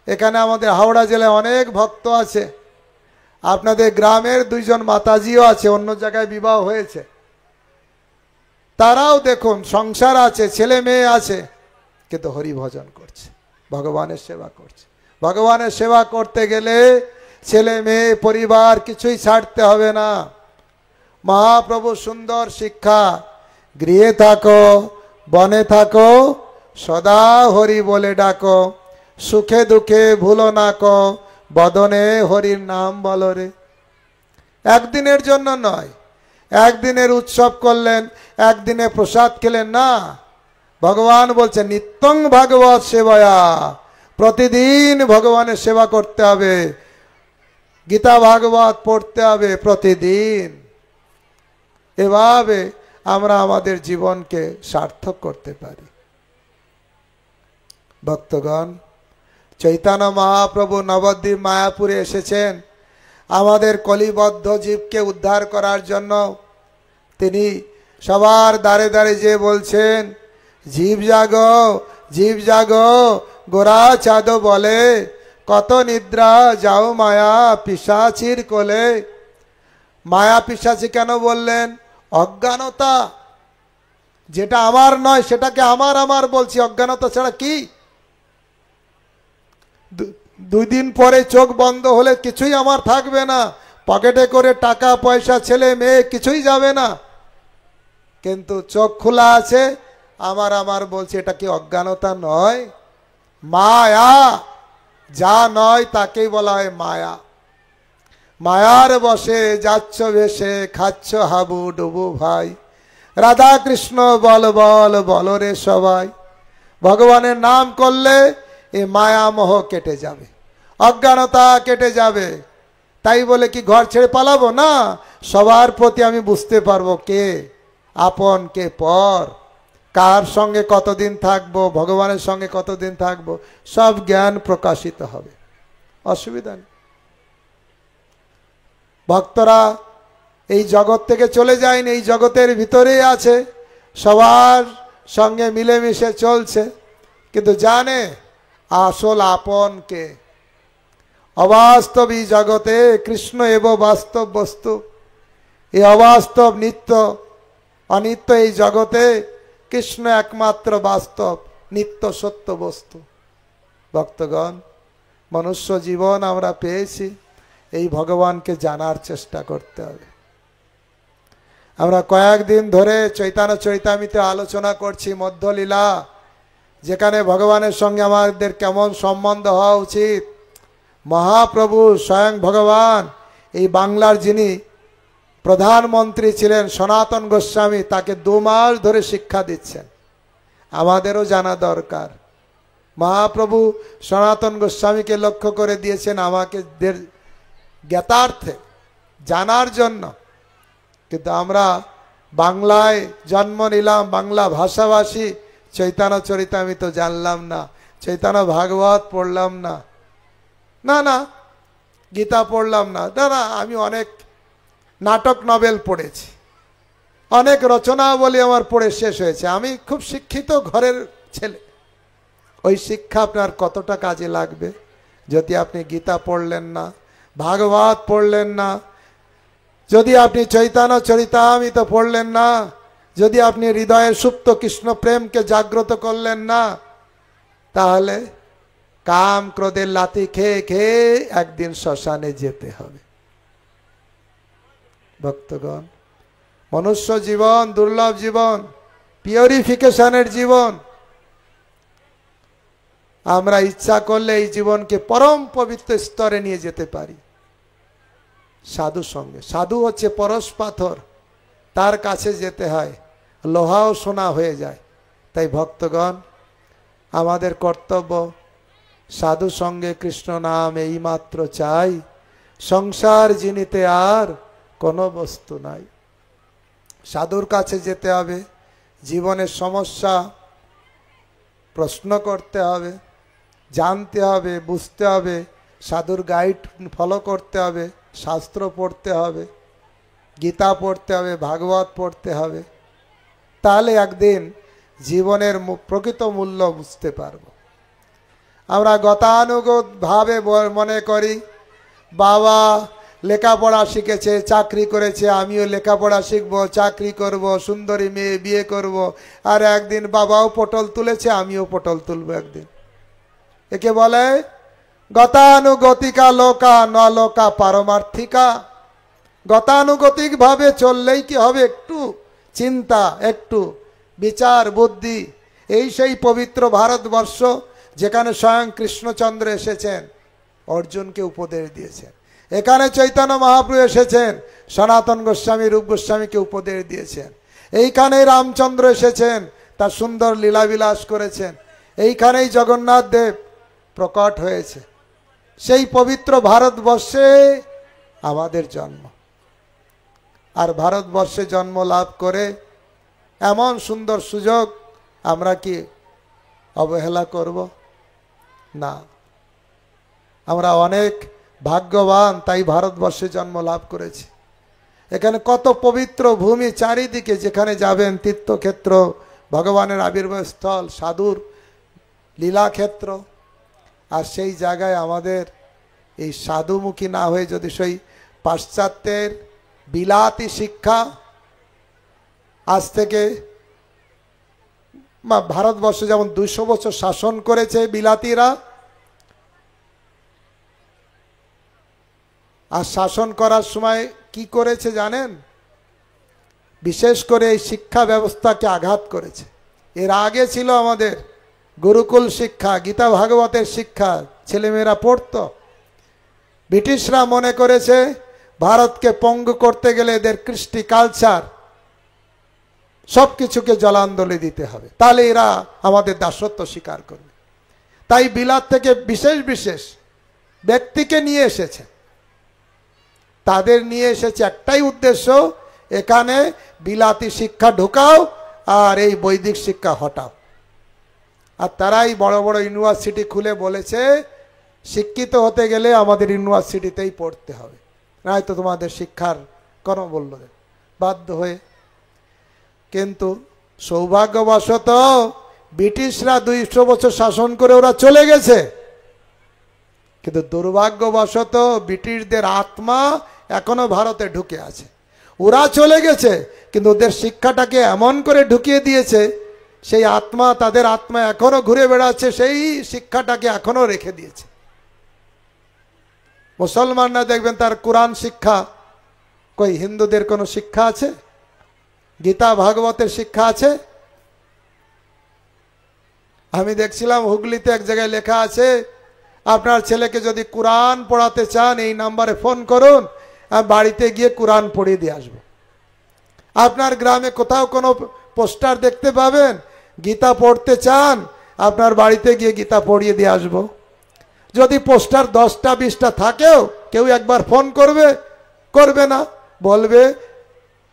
এখানে আমাদের হাওড়া জেলায় অনেক ভক্ত আছে। আপনাদের গ্রামের দুইজন মাতাজিও আছে, অন্য জায়গায় বিবাহ হয়েছে। তারাও দেখুন সংসার আছে, ছেলে মেয়ে আছে, কিন্তু হরি ভজন করছে, ভগবানের সেবা করছে। ভগবানের সেবা করতে গেলে ছেলে মেয়ে পরিবার কিছুই ছাড়তে হবে না। মহাপ্রভু সুন্দর শিক্ষা, গৃহে থাকো বনে থাকো সদা হরি বলে ডাকো, সুখে দুঃখে ভুলো না কো, বদনে হরির নাম বলো রে। একদিনের জন্য নয়, একদিনের উৎসব করলেন, একদিনে প্রসাদ খেলেন না। ভগবান বলছেন নিত্যং ভাগবত সেবায়া, প্রতিদিন ভগবানের সেবা করতে হবে, গীতা ভাগবত পড়তে হবে প্রতিদিন। এভাবে আমরা আমাদের জীবনকে সার্থক করতে পারি। ভক্তগণ, চৈতন্য মহাপ্রভু নবদ্বীপ মায়াপুরে এসেছেন আমাদের কলিবদ্ধ জীবকে উদ্ধার করার জন্য। তিনি সবার দ্বারে দ্বারে যে বলছেন, জীব জাগো, জীব জাগো, গোরা চাঁদ বলে, কত নিদ্রা যাও মায়া পিশাচির কোলে। মায়া পিশাচি কেন বললেন? অজ্ঞানতা, যেটা আমার নয় সেটাকে আমার আমার বলছি, অজ্ঞানতা ছাড়া কি? দুই দিন পরে চোখ বন্ধ হলে কিছুই আমার থাকবে না, পকেটে করে টাকা পয়সা ছেলে মেয়ে কিছুই যাবে না, কিন্তু চোখ খোলা আছে, আমার আমার বলছি, এটা কি অজ্ঞানতা নয়? মায়া, যা নয় তাকেই বলা হয় মায়া। মায়ার বসে যাচ্ছ ভেসে, খাচ্ছ হাবু ডুবু ভাই, রাধা কৃষ্ণ বল বল বল রে সবাই। ভগবানের নাম করলে এ মায়া মোহ কেটে যাবে, অজ্ঞানতা কেটে যাবে। তাই বলে কি ঘর ছেড়ে পালাবো? না, সবার প্রতি আমি বুঝতে পারবো কে আপন কে পর, কার সঙ্গে কতদিন থাকবো, ভগবানের সঙ্গে কতদিন থাকবো, সব জ্ঞান প্রকাশিত হবে, অসুবিধা নেই। ভক্তরা এই জগৎ থেকে চলে যায়নি, এই জগতের ভিতরেই আছে, সবার সঙ্গে মিলেমিশে চলছে, কিন্তু জানে আসল আপন কে। অবাস্তব এই জগতে কৃষ্ণ এব বাস্তব বস্তু। এই অবাস্তব নিত্য অনিত্য এই জগতে কৃষ্ণ একমাত্র বাস্তব নিত্য সত্য বস্তু। ভক্তগণ, মনুষ্য জীবন আমরা পেয়েছি, এই ভগবানকে জানার চেষ্টা করতে হবে। আমরা কয়েকদিন ধরে চৈতন্য চরিতামৃতে আলোচনা করছি মধ্যলীলা, যেখানে ভগবানের সঙ্গে আমাদের কেমন সম্বন্ধ হওয়া উচিত। মহাপ্রভু স্বয়ং ভগবান এই বাংলার যিনি প্রধানমন্ত্রী ছিলেন সনাতন গোস্বামী, তাকে 2 মাস ধরে শিক্ষা দিচ্ছেন। আমাদেরও জানা দরকার। মহাপ্রভু সনাতন গোস্বামীকে লক্ষ্য করে দিয়েছেন আমাকে জ্ঞাতার্থে জানার জন্য, কিন্তু আমরা বাংলায় জন্ম নিলাম, বাংলা ভাষাভাষী, চৈতন্য চরিতামৃত জানলাম না, চৈতন্য ভাগবত পড়লাম না, না না গীতা পড়লাম না, না আমি অনেক নাটক নভেল পড়েছি, অনেক রচনাবলী আমার পড়ে শেষ হয়েছে, আমি খুব শিক্ষিত ঘরের ছেলে। ওই শিক্ষা আপনার কতটা কাজে লাগবে যদি আপনি গীতা পড়লেন না, ভাগবত পড়লেন না, যদি আপনি চৈতন্য চরিতামৃত পড়লেন না, যদি আপনি হৃদয়ের সুপ্ত কৃষ্ণ প্রেমকে জাগ্রত করলেন না, তাহলে কাম ক্রোধের লাথি খেয়ে খেয়ে একদিন শ্মশানে যেতে হবে। ভক্তগণ, মনুষ্য জীবন দুর্লভ জীবন, পিউরিফিকেশনের জীবন। আমরা ইচ্ছা করলে এই জীবনকে পরম পবিত্র স্তরে নিয়ে যেতে পারি সাধু সঙ্গে। সাধু হচ্ছে পরশ পাথর, তার কাছে যেতে হয়, লোহাও সোনা হয়ে যায়। তাই ভক্তগণ, আমাদের কর্তব্য সাধু সঙ্গে কৃষ্ণ নাম এই মাত্র চাই, সংসার জিনিতে আর কোনো বস্তু নাই। সাধুর কাছে যেতে হবে, জীবনের সমস্যা প্রশ্ন করতে হবে, জানতে হবে, বুঝতে হবে, সাধুর গাইড ফলো করতে হবে, শাস্ত্র পড়তে হবে, গীতা পড়তে হবে, ভাগবত পড়তে হবে, তাহলে একদিন জীবনের প্রকৃত মূল্য বুঝতে পারব। আমরা গতানুগত ভাবে মনে করি বাবা লেখাপড়া শিখেছে, চাকরি করেছে, আমিও লেখাপড়া শিখবো, চাকরি করব, সুন্দরী মেয়ে বিয়ে করব, আর একদিন বাবাও পটল তুলেছে, আমিও পটল তুলব একদিন। একে বলে গতানুগতিকা লোকা ন লোকা পারমার্থিকা। গতানুগতিক ভাবে চললেই কি হবে? একটু চিন্তা, একটু বিচার বুদ্ধি। এই সেই পবিত্র ভারতবর্ষ যেখানে স্বয়ং কৃষ্ণচন্দ্র এসেছেন, অর্জুনকে উপদেশ দিয়েছেন। এখানে চৈতন্য মহাপ্রভু এসেছেন, সনাতন গোস্বামী রূপ গোস্বামীকে উপদেশ দিয়েছেন। এইখানেই রামচন্দ্র এসেছেন, তার সুন্দর লীলাবিলাস করেছেন। এইখানেই জগন্নাথ দেব প্রকট হয়েছে। সেই পবিত্র ভারতবর্ষে আমাদের জন্ম। আর ভারতবর্ষে জন্ম লাভ করে এমন সুন্দর সুযোগ আমরা কি অবহেলা করব? না, আমরা অনেক ভাগ্যবান, তাই ভারতবর্ষে জন্ম লাভ করেছি। এখানে কত পবিত্র ভূমি চারিদিকে, যেখানে যাবেন তীর্থক্ষেত্র, ভগবানের আবির্ভাব স্থল, সাধুর লীলাক্ষেত্র। আর সেই জায়গায় আমাদের এই সাধুমুখী না হয়ে যদি সেই পাশ্চাত্যের বিলাতি শিক্ষা, আজ থেকে ভারতবর্ষ যেমন 200 বছর শাসন করেছে বিলাতিরা, আর শাসন করার সময় কি করেছে জানেন? বিশেষ করে এই শিক্ষা ব্যবস্থাকে আঘাত করেছে। এর আগে ছিল আমাদের গুরুকুল শিক্ষা, গীতা ভাগবতের শিক্ষা, ছেলেমেয়েরা পড়তো। ব্রিটিশরা মনে করেছে ভারতকে পঙ্গু করতে গেলে এদের কৃষ্টি কালচার সব কিছুকে জলাঞ্জলি দিতে হবে, তাহলে এরা আমাদের দাসত্ব স্বীকার করবে। তাই বিলাত থেকে বিশেষ বিশেষ ব্যক্তিকে নিয়ে এসেছে। তাদের নিয়ে এসেছে একটাই উদ্দেশ্য, এখানে বিলাতি শিক্ষা ঢোকাও আর এই বৈদিক শিক্ষা হটাও। আর তারাই বড় বড় ইউনিভার্সিটি খুলে বলেছে শিক্ষিত হতে গেলে আমাদের ইউনিভার্সিটিতেই পড়তে হবে, নয়তো তোমাদের শিক্ষার কোনো মূল্য নেই, বাধ্য হয়ে। কিন্তু সৌভাগ্যবশত ব্রিটিশরা 200 বছর শাসন করে ওরা চলে গেছে, কিন্তু দুর্ভাগ্যবশত ব্রিটিশদের আত্মা এখনো ভারতে ঢুকে আছে। ওরা চলে গেছে কিন্তু ওদের শিক্ষাটাকে এমন করে ঢুকিয়ে দিয়েছে, সেই আত্মা, তাদের আত্মা এখনো ঘুরে বেড়াচ্ছে, সেই শিক্ষাটাকে এখনো রেখে দিয়েছে। মুসলমানরা দেখবেন তার কোরআন শিক্ষা, কই হিন্দুদের কোনো শিক্ষা আছে? গীতা ভাগবতের শিক্ষা আছে? আমি দেখছিলাম হুগলিতে এক জায়গায় লেখা আছে, আপনার ছেলেকে যদি কোরআন পড়াতে চান এই নাম্বারে ফোন করুন, আমি বাড়িতে গিয়ে কোরআন পড়িয়ে দিয়ে আসবো। আপনার গ্রামে কোথাও কোনো পোস্টার দেখতে পাবেন, গীতা পড়তে চান, আপনার বাড়িতে গিয়ে গীতা পড়িয়ে দিয়ে আসবো। যদি পোস্টার 10টা 20টা থাকেও কেউ একবার ফোন করবে না, বলবে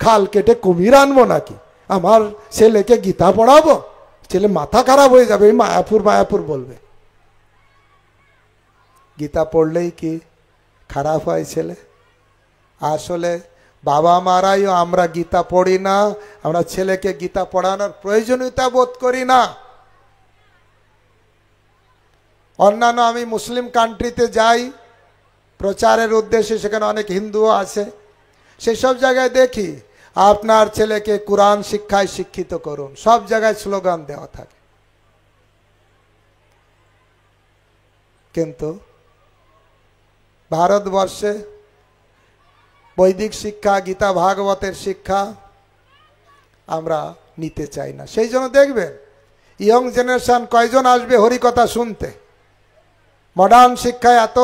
খাল কেটে কুমির আনবো নাকি, আমার ছেলেকে গীতা পড়াবো? ছেলে মাথা খারাপ হয়ে যাবে, এই মায়াপুর বলবে। গীতা পড়লেই কি খারাপ হয় ছেলে? আসলে বাবা মারাইও আমরা গীতা পড়ি না, আমরা ছেলেকে গীতা পড়ানোর প্রয়োজনীয়তা বোধ করি না। অন্যান্য আমি মুসলিম কান্ট্রিতে যাই প্রচারের উদ্দেশ্যে, সেখানে অনেক হিন্দুও আছে, সেসব জায়গায় দেখি আপনার ছেলেকে কোরআন শিক্ষায় শিক্ষিত করুন, সব জায়গায় স্লোগান দেওয়া থাকে। কিন্তু ভারতবর্ষে বৈদিক শিক্ষা, গীতা ভাগবতের শিক্ষা আমরা নিতে চাই না। সেই জন্য দেখবেন ইয়ং জেনারেশন কয়জন আসবে হরিকথা শুনতে? মডার্ন শিক্ষায় এত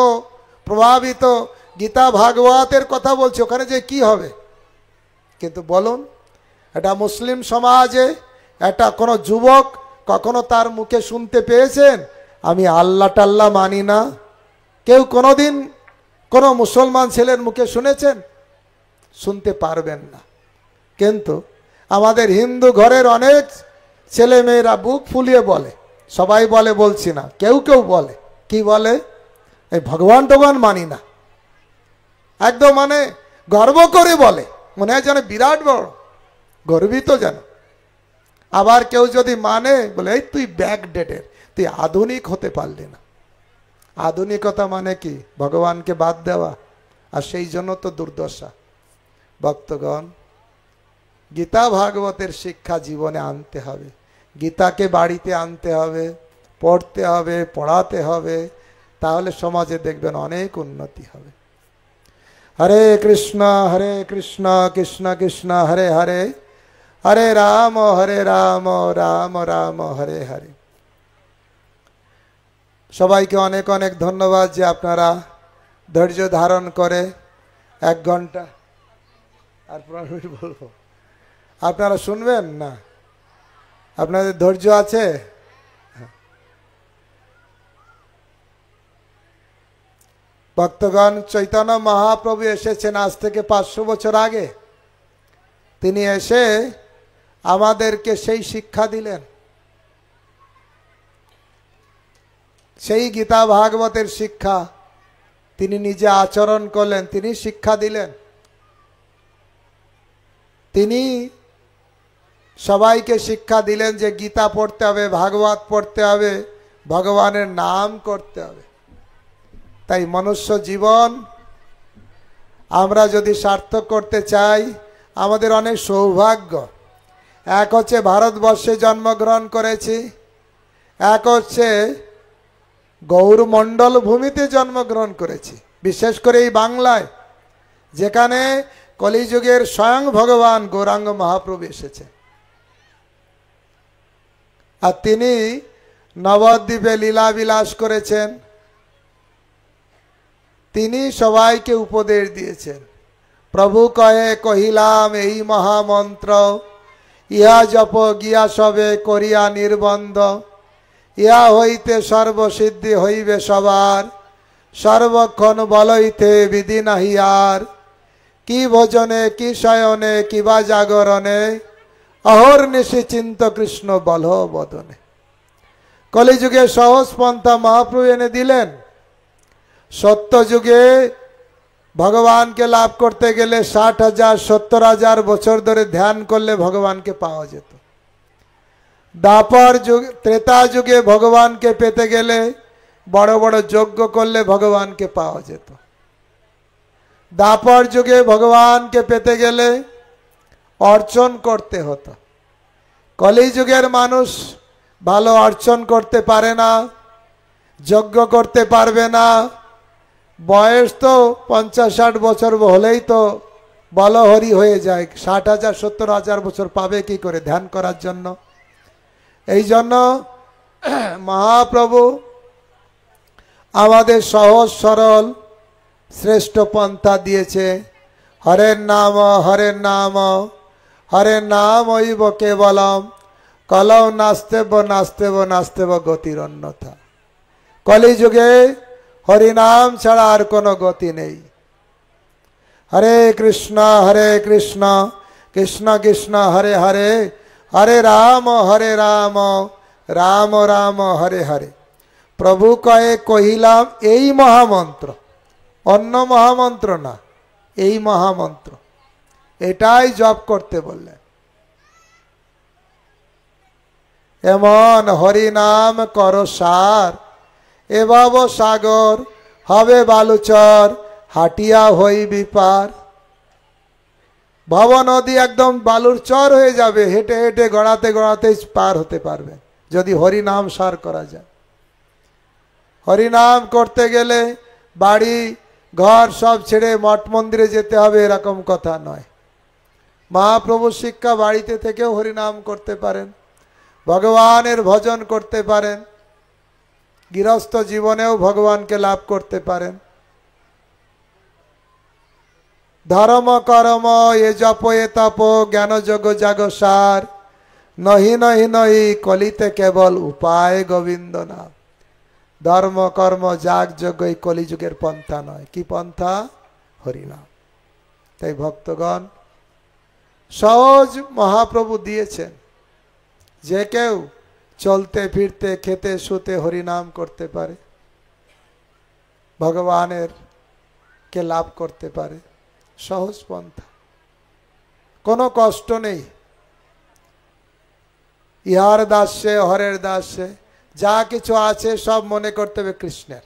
প্রভাবিত, গীতা ভাগবতের কথা বলছে, ওখানে যে কি হবে? কিন্তু বলুন, এটা মুসলিম সমাজে এটা কোনো যুবক কখনো তার মুখে শুনতে পেয়েছেন আমি আল্লাহ টাল্লাহ মানি না? কেউ কোনোদিন কোনো মুসলমান ছেলের মুখে শুনেছেন? শুনতে পারবেন না। কিন্তু আমাদের হিন্দু ঘরের অনেক ছেলে মেয়েরা বুক ফুলিয়ে বলে, সবাই বলে বলছি না, কেউ কেউ বলে, কি বলে? এই ভগবান টগবান মানি না, একদম মানে গর্ব করে বলে, মনে হয় যেন বিরাট বড় গর্বিত যেন। আবার কেউ যদি মানে বলে এই তুই ব্যাকডেটেড, তুই আধুনিক হতে পারলি না। আধুনিকতা মানে কি? ভগবানকে বাদ দেওয়া। আর সেই জন্য তো দুর্দশা। ভক্তগণ, গীতা ভাগবতের শিক্ষা জীবনে আনতে হবে, গীতাকে বাড়িতে আনতে হবে, পড়তে হবে, পড়াতে হবে, তাহলে সমাজে দেখবেন অনেক উন্নতি হবে। হরে কৃষ্ণ কৃষ্ণ কৃষ্ণ হরে হরে, হরে রাম রাম রাম হরে হরে। সবাইকে অনেক অনেক ধন্যবাদ যে আপনারা ধৈর্য ধারণ করে 1 ঘন্টা আর 15 মিনিট বলবো, আপনারা শুনবেন না? আপনাদের ধৈর্য আছে? ভক্তগণ, চৈতন্য মহাপ্রভু এসেছেন আজ থেকে 500 বছর আগে। তিনি এসে আমাদেরকে সেই শিক্ষা দিলেন, সেই গীতা ভাগবতের শিক্ষা তিনি নিজে আচরণ করলেন, তিনি শিক্ষা দিলেন, তিনি সবাইকে শিক্ষা দিলেন যে গীতা পড়তে হবে, ভাগবত পড়তে হবে, ভগবানের নাম করতে হবে। তাই মনুষ্য জীবন আমরা যদি সার্থক করতে চাই, আমাদের অনেক সৌভাগ্য। এক হচ্ছে ভারতবর্ষে জন্মগ্রহণ করেছি, এক হচ্ছে গৌরমণ্ডল ভূমিতে জন্মগ্রহণ করেছি, বিশেষ করে এই বাংলায়, যেখানে কলিযুগের স্বয়ং ভগবান গৌরাঙ্গ মহাপ্রভু এসেছে। আর তিনি নবদ্বীপে লীলা বিলাস করেছেন, তিনি সবাইকে উপদেশ দিয়েছেন। প্রভু কহে কহিলাম এই মহামন্ত্র, ইহা জপ গিয়া সবে করিয়া নির্বন্ধ, ইহা হইতে সর্বসিদ্ধি হইবে সবার, সর্বক্ষণ বলইতে বিধি নাহি আর, কি ভোজনে কি শয়নে কিবা জাগরণে, অহর্নিশি চিন্ত কৃষ্ণ বল বদনে। কলিযুগে সহজ পন্থা মহাপ্রভু এনে দিলেন। সত্য যুগে ভগবানকে লাভ করতে গেলে 60,000 70,000 বছর ধরে ধ্যান করলে ভগবানকে পাওয়া যেত। দ্বাপর যুগ ত্রেতা যুগে ভগবানকে পেতে গেলে বড় বড় যজ্ঞ করলে ভগবানকে পাওয়া যেত। দ্বাপর যুগে ভগবানকে পেতে গেলে অর্চন করতে হতো। কলিযুগের মানুষ ভালো অর্চন করতে পারে না, যজ্ঞ করতে পারবে না। বয়স তো 50-60 বছর হলেই তো বলহরি হয়ে যায়, 60,000 70,000 বছর পাবে কি করে ধ্যান করার জন্য? এই জন্য মহাপ্রভু আমাদের সহজ সরল শ্রেষ্ঠ পন্থা দিয়েছে। হরের নাম হরের নাম হরের নাম ঐব কেবলম, কলৌ নাস্তেব নাস্তেব নাস্তেব গতির অন্যথা। কলিযুগে হরিনাম ছাড়া আর কোনো গতি নেই। হরে কৃষ্ণ কৃষ্ণ কৃষ্ণ হরে হরে, হরে রাম রাম রাম হরে হরে। প্রভু কয়ে কহিলাম এই মহামন্ত্র, অন্য মহামন্ত্র না, এই মহামন্ত্র, এটাই জপ করতে বললেন। এমন হরিনাম কর সার, এভাব সাগর হবে বালুচর, হাটিয়া হই বিপার। ভব নদী একদম বালুর চর হয়ে যাবে, হেঁটে হেঁটে গড়াতে গড়াতে পার হতে পারবে যদি হরিনাম সার করা যায়। হরিনাম করতে গেলে বাড়ি ঘর সব ছেড়ে মঠ মন্দিরে যেতে হবে এরকম কথা নয়। মহাপ্রভুর শিক্ষা বাড়িতে থেকেও হরিনাম করতে পারেন, ভগবানের ভজন করতে পারেন, গৃহস্থ জীবনেও ভগবানকে লাভ করতে পারেন। ধর্ম কর্ম এ জপ এ তপ জ্ঞান যোগ জাগ সার, নহি নহি নহি কলিতে কেবল উপায় গোবিন্দ নাম। ধর্ম কর্ম যাগ যজ্ঞ এই কলিযুগের পন্থা নয়। কি পন্থা? হরিনাম। তাই ভক্তগণ সহজ মহাপ্রভু দিয়েছেন, যে কেউ চলতে ফিরতে খেতে শুতে হরিনাম করতে পারে, ভগবানের কে লাভ করতে পারে। সহজ পন্থা, কোনো কষ্ট নেই। ইহার দাসে হরের দাসে যা কিছু আছে সব মনে করতে হবে কৃষ্ণের।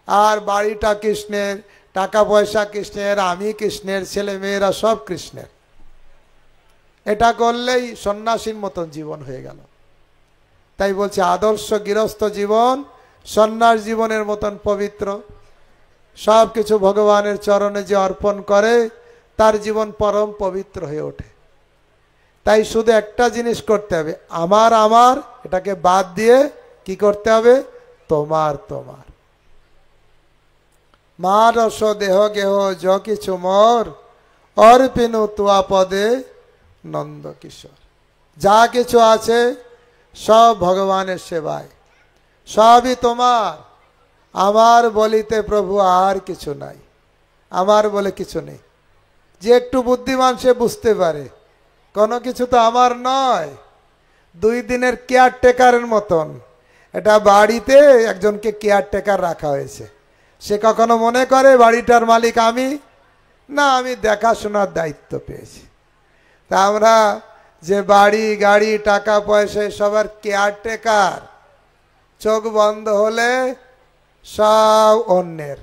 আর বাড়িটা কৃষ্ণের, টাকা পয়সা কৃষ্ণের, আমি কৃষ্ণের, ছেলে মেয়েরা সব কৃষ্ণের। এটা করলেই সন্ন্যাসীর মতন জীবন হয়ে গেল। তাই বলছে আদর্শ গৃহস্থ জীবন সন্ন্যাস জীবনের মতন পবিত্র। সব কিছু ভগবানের চরণে যে অর্পণ করে তার জীবন পরম পবিত্র হয়ে ওঠে। তাই শুধু একটা জিনিস করতে হবে, আমার আমার, এটাকে বাদ দিয়ে কি করতে হবে? তোমার তোমার। মা রস দেহ গেহ য কিছু মোর, অর্পিনু তুয়া পদে নন্দ কিশোর। যা কিছু আছে সব ভগবানের সেবায়, সবই তোমার। আমার বলিতে প্রভু আর কিছু নাই, আমার বলে কিছু নেই। যে একটু বুদ্ধিমান সে বুঝতে পারে কোনো কিছু তো আমার নয়। 2 দিনের কেয়ারটেকারের মতন এটা বাড়িতে একজনকে কেয়ারটেকার রাখা হয়েছে। সে কখনো মনে করে বাড়িটার মালিক আমি, না আমি দেখাশোনার দায়িত্ব পেয়েছি। তা আমরা যে বাড়ি গাড়ি টাকা পয়সা সবার কেয়ারটেকার, চোখ বন্ধ হলে সব অন্যের।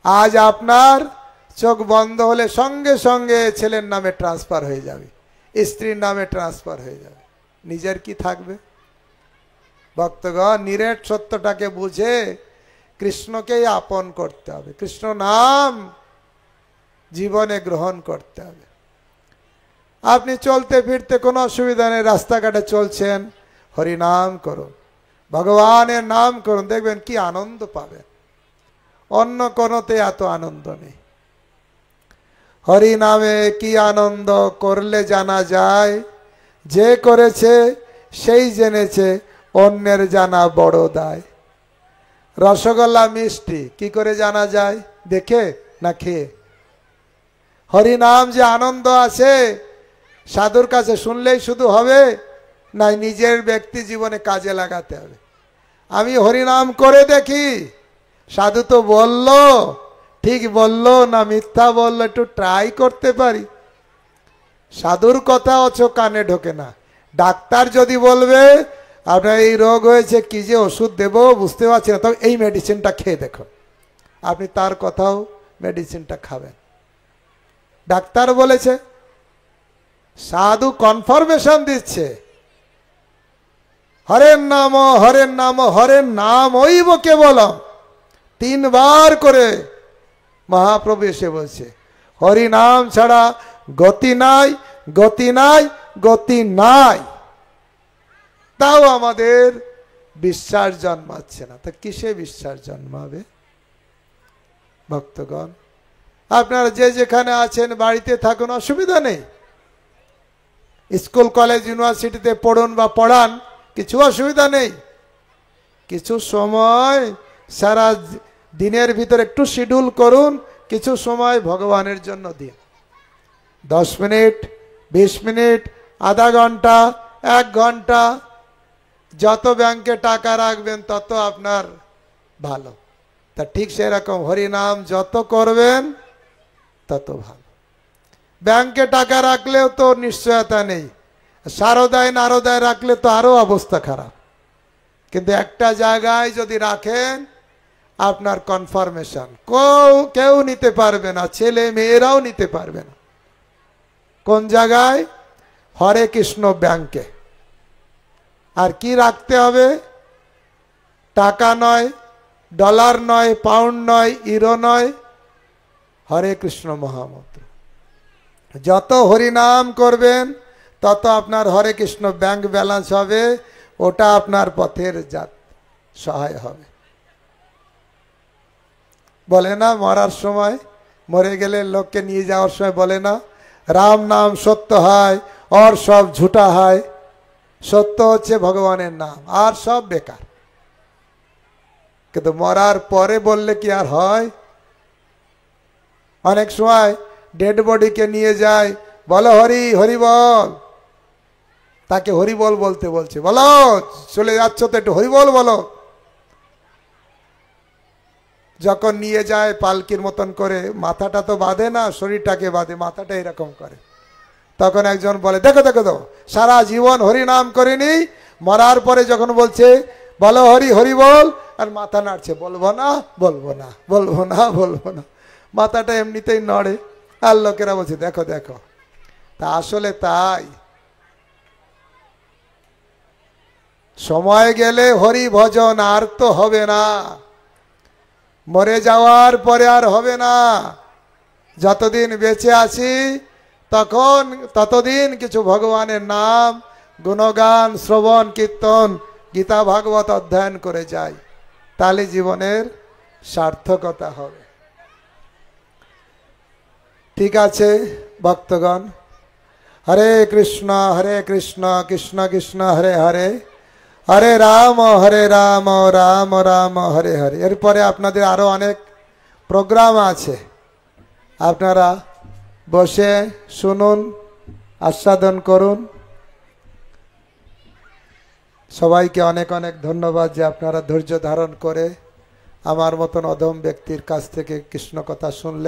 আজ আপনার চোখ বন্ধ হলে সঙ্গে সঙ্গে ছেলের নামে ট্রান্সফার হয়ে যাবে, স্ত্রীর নামে ট্রান্সফার হয়ে যাবে, নিজের কি থাকবে? ভক্তগণ, নিরেট সত্যটাকে বুঝে কৃষ্ণকেই আপন করতে হবে, কৃষ্ণ নাম জীবনে গ্রহণ করতে হবে। আপনি চলতে ফিরতে কোনো অসুবিধা নেই, রাস্তাঘাটে চলছেন, হরিনাম করুন, ভগবানের নাম করুন, দেখবেন কি আনন্দ পাবেন। অন্য কোনোতে এত আনন্দ নেই। হরি নামে কি আনন্দ করলে জানা যায়, যে করেছে সেই জেনেছে, অন্যের জানা বড় দায়। রসগোল্লা মিষ্টি কি করে জানা যায়? দেখে না খেয়ে? হরি নাম যে আনন্দ আছে সাধুর কাছে শুনলেই শুধু হবে, না নিজের ব্যক্তি জীবনে কাজে লাগাতে হবে। আমি হরিনাম করে দেখি, সাধু তো বলল, ঠিক বলল না মিথ্যা বলল, একটু ট্রাই করতে পারি। সাধুর কথা অথচ কানে ঢোকে না। ডাক্তার যদি বলবে আপনার এই রোগ হয়েছে, কি যে ওষুধ দেব বুঝতে পারছি না, তবে এই মেডিসিনটা খেয়ে দেখুন, আপনি তার কথাও মেডিসিনটা খাবেন। ডাক্তার বলেছে, সাধু কনফার্মেশন দিচ্ছে, হরের নাম হরের নাম হরের নাম ওইব কেবলম, 3 বার করে মহাপ্রভু এসে বলছে, হরি নাম ছাড়া গতি নাই, গতি নাই, গতি নাই। তাও আমাদের বিশ্বাস জন্মাচ্ছে না। তা কিসে বিশ্বাস জন্মাবে? ভক্তগণ, আপনারা যে যেখানে আছেন বাড়িতে থাকুন, অসুবিধা নেই। স্কুল কলেজ ইউনিভার্সিটিতে পড়ুন বা পড়ান, কিছু অসুবিধা নেই। কিছু সময় সারা দিনের ভিতরে একটু শিডিউল করুন, কিছু সময় ভগবানের জন্য দিন। 10 মিনিট, 20 মিনিট, আধা ঘন্টা, 1 ঘন্টা, যত ব্যাংকে টাকা রাখবেন তত আপনার ভালো। তা ঠিক সেরকম হরিনাম যত করবেন তত ভালো। ব্যাংকে টাকা রাখলেও তো নিশ্চয়তা নেই, সারদায় নারদায় রাখলে তো আরো অবস্থা খারাপ। কিন্তু একটা জায়গায় যদি রাখেন, আপনার কনফার্মেশন কেউ নিতে পারবে না, ছেলে মেয়েরাও নিতে পারবে না। কোন জায়গায়? হরে কৃষ্ণ ব্যাংকে। আর কি রাখতে হবে? টাকা নয়, ডলার নয়, পাউন্ড নয়, ইউরো নয়, হরে কৃষ্ণ মহামন্ত্র। যত হরিনাম করবেন তত আপনার হরে কৃষ্ণ ব্যাংক ব্যালেন্স হবে, ওটা আপনার পথের সহায় হবে। বলে না মরার সময়, মরে গেলে লোককে নিয়ে যাওয়ার সময় বলে না, রাম নাম সত্য হয় और সব ঝুটা হয়। সত্য হচ্ছে ভগবানের নাম, আর সব বেকার। কিন্তু মরার পরে বললে কি আর হয়? অনেক সময় ডেড বডিকে নিয়ে যায়, বলো হরি হরি বল, তাকে হরি বল বলতে বলছে, বলো চলে যাচ্ছ তো একটু হরি বল বলো। যখন নিয়ে যায় পালকির মতন করে, মাথাটা তো বাঁধে না, শরীরটাকে বাঁধে, মাথাটা এরকম করে। তখন একজন বলে, দেখো দেখো তো সারা জীবন হরি নাম করিনি, মরার পরে যখন বলছে বলো হরি হরি বল, আর মাথা নাড়ছে, বলবো না বলবো না বলবো না বলবো না, মাথাটা এমনিতেই নড়ে। আর লোকেরা বলছে দেখো দেখো। তা আসলে তাই, সময় গেলে হরি ভজন আর তো হবে না, মরে যাওয়ার পরে আর হবে না। যতদিন বেঁচে আছি ততদিন কিছু ভগবানের নাম গুণগান শ্রবণ কীর্তন গীতা ভাগবত অধ্যয়ন করে যাই, তাহলে জীবনের সার্থকতা হবে। ঠিক আছে ভক্তগণ, হরে কৃষ্ণ কৃষ্ণ কৃষ্ণ হরে হরে, হরে রাম রাম রাম হরে হরে। এরপরে আপনাদের আরো অনেক প্রোগ্রাম আছে, আপনারা বসে শুনুন, আস্বাদন করুন। সবাইকে অনেক অনেক ধন্যবাদ যে আপনারা ধৈর্য ধারণ করে আমার মতন অধম ব্যক্তির কাছ থেকে কৃষ্ণ কথা শুনলে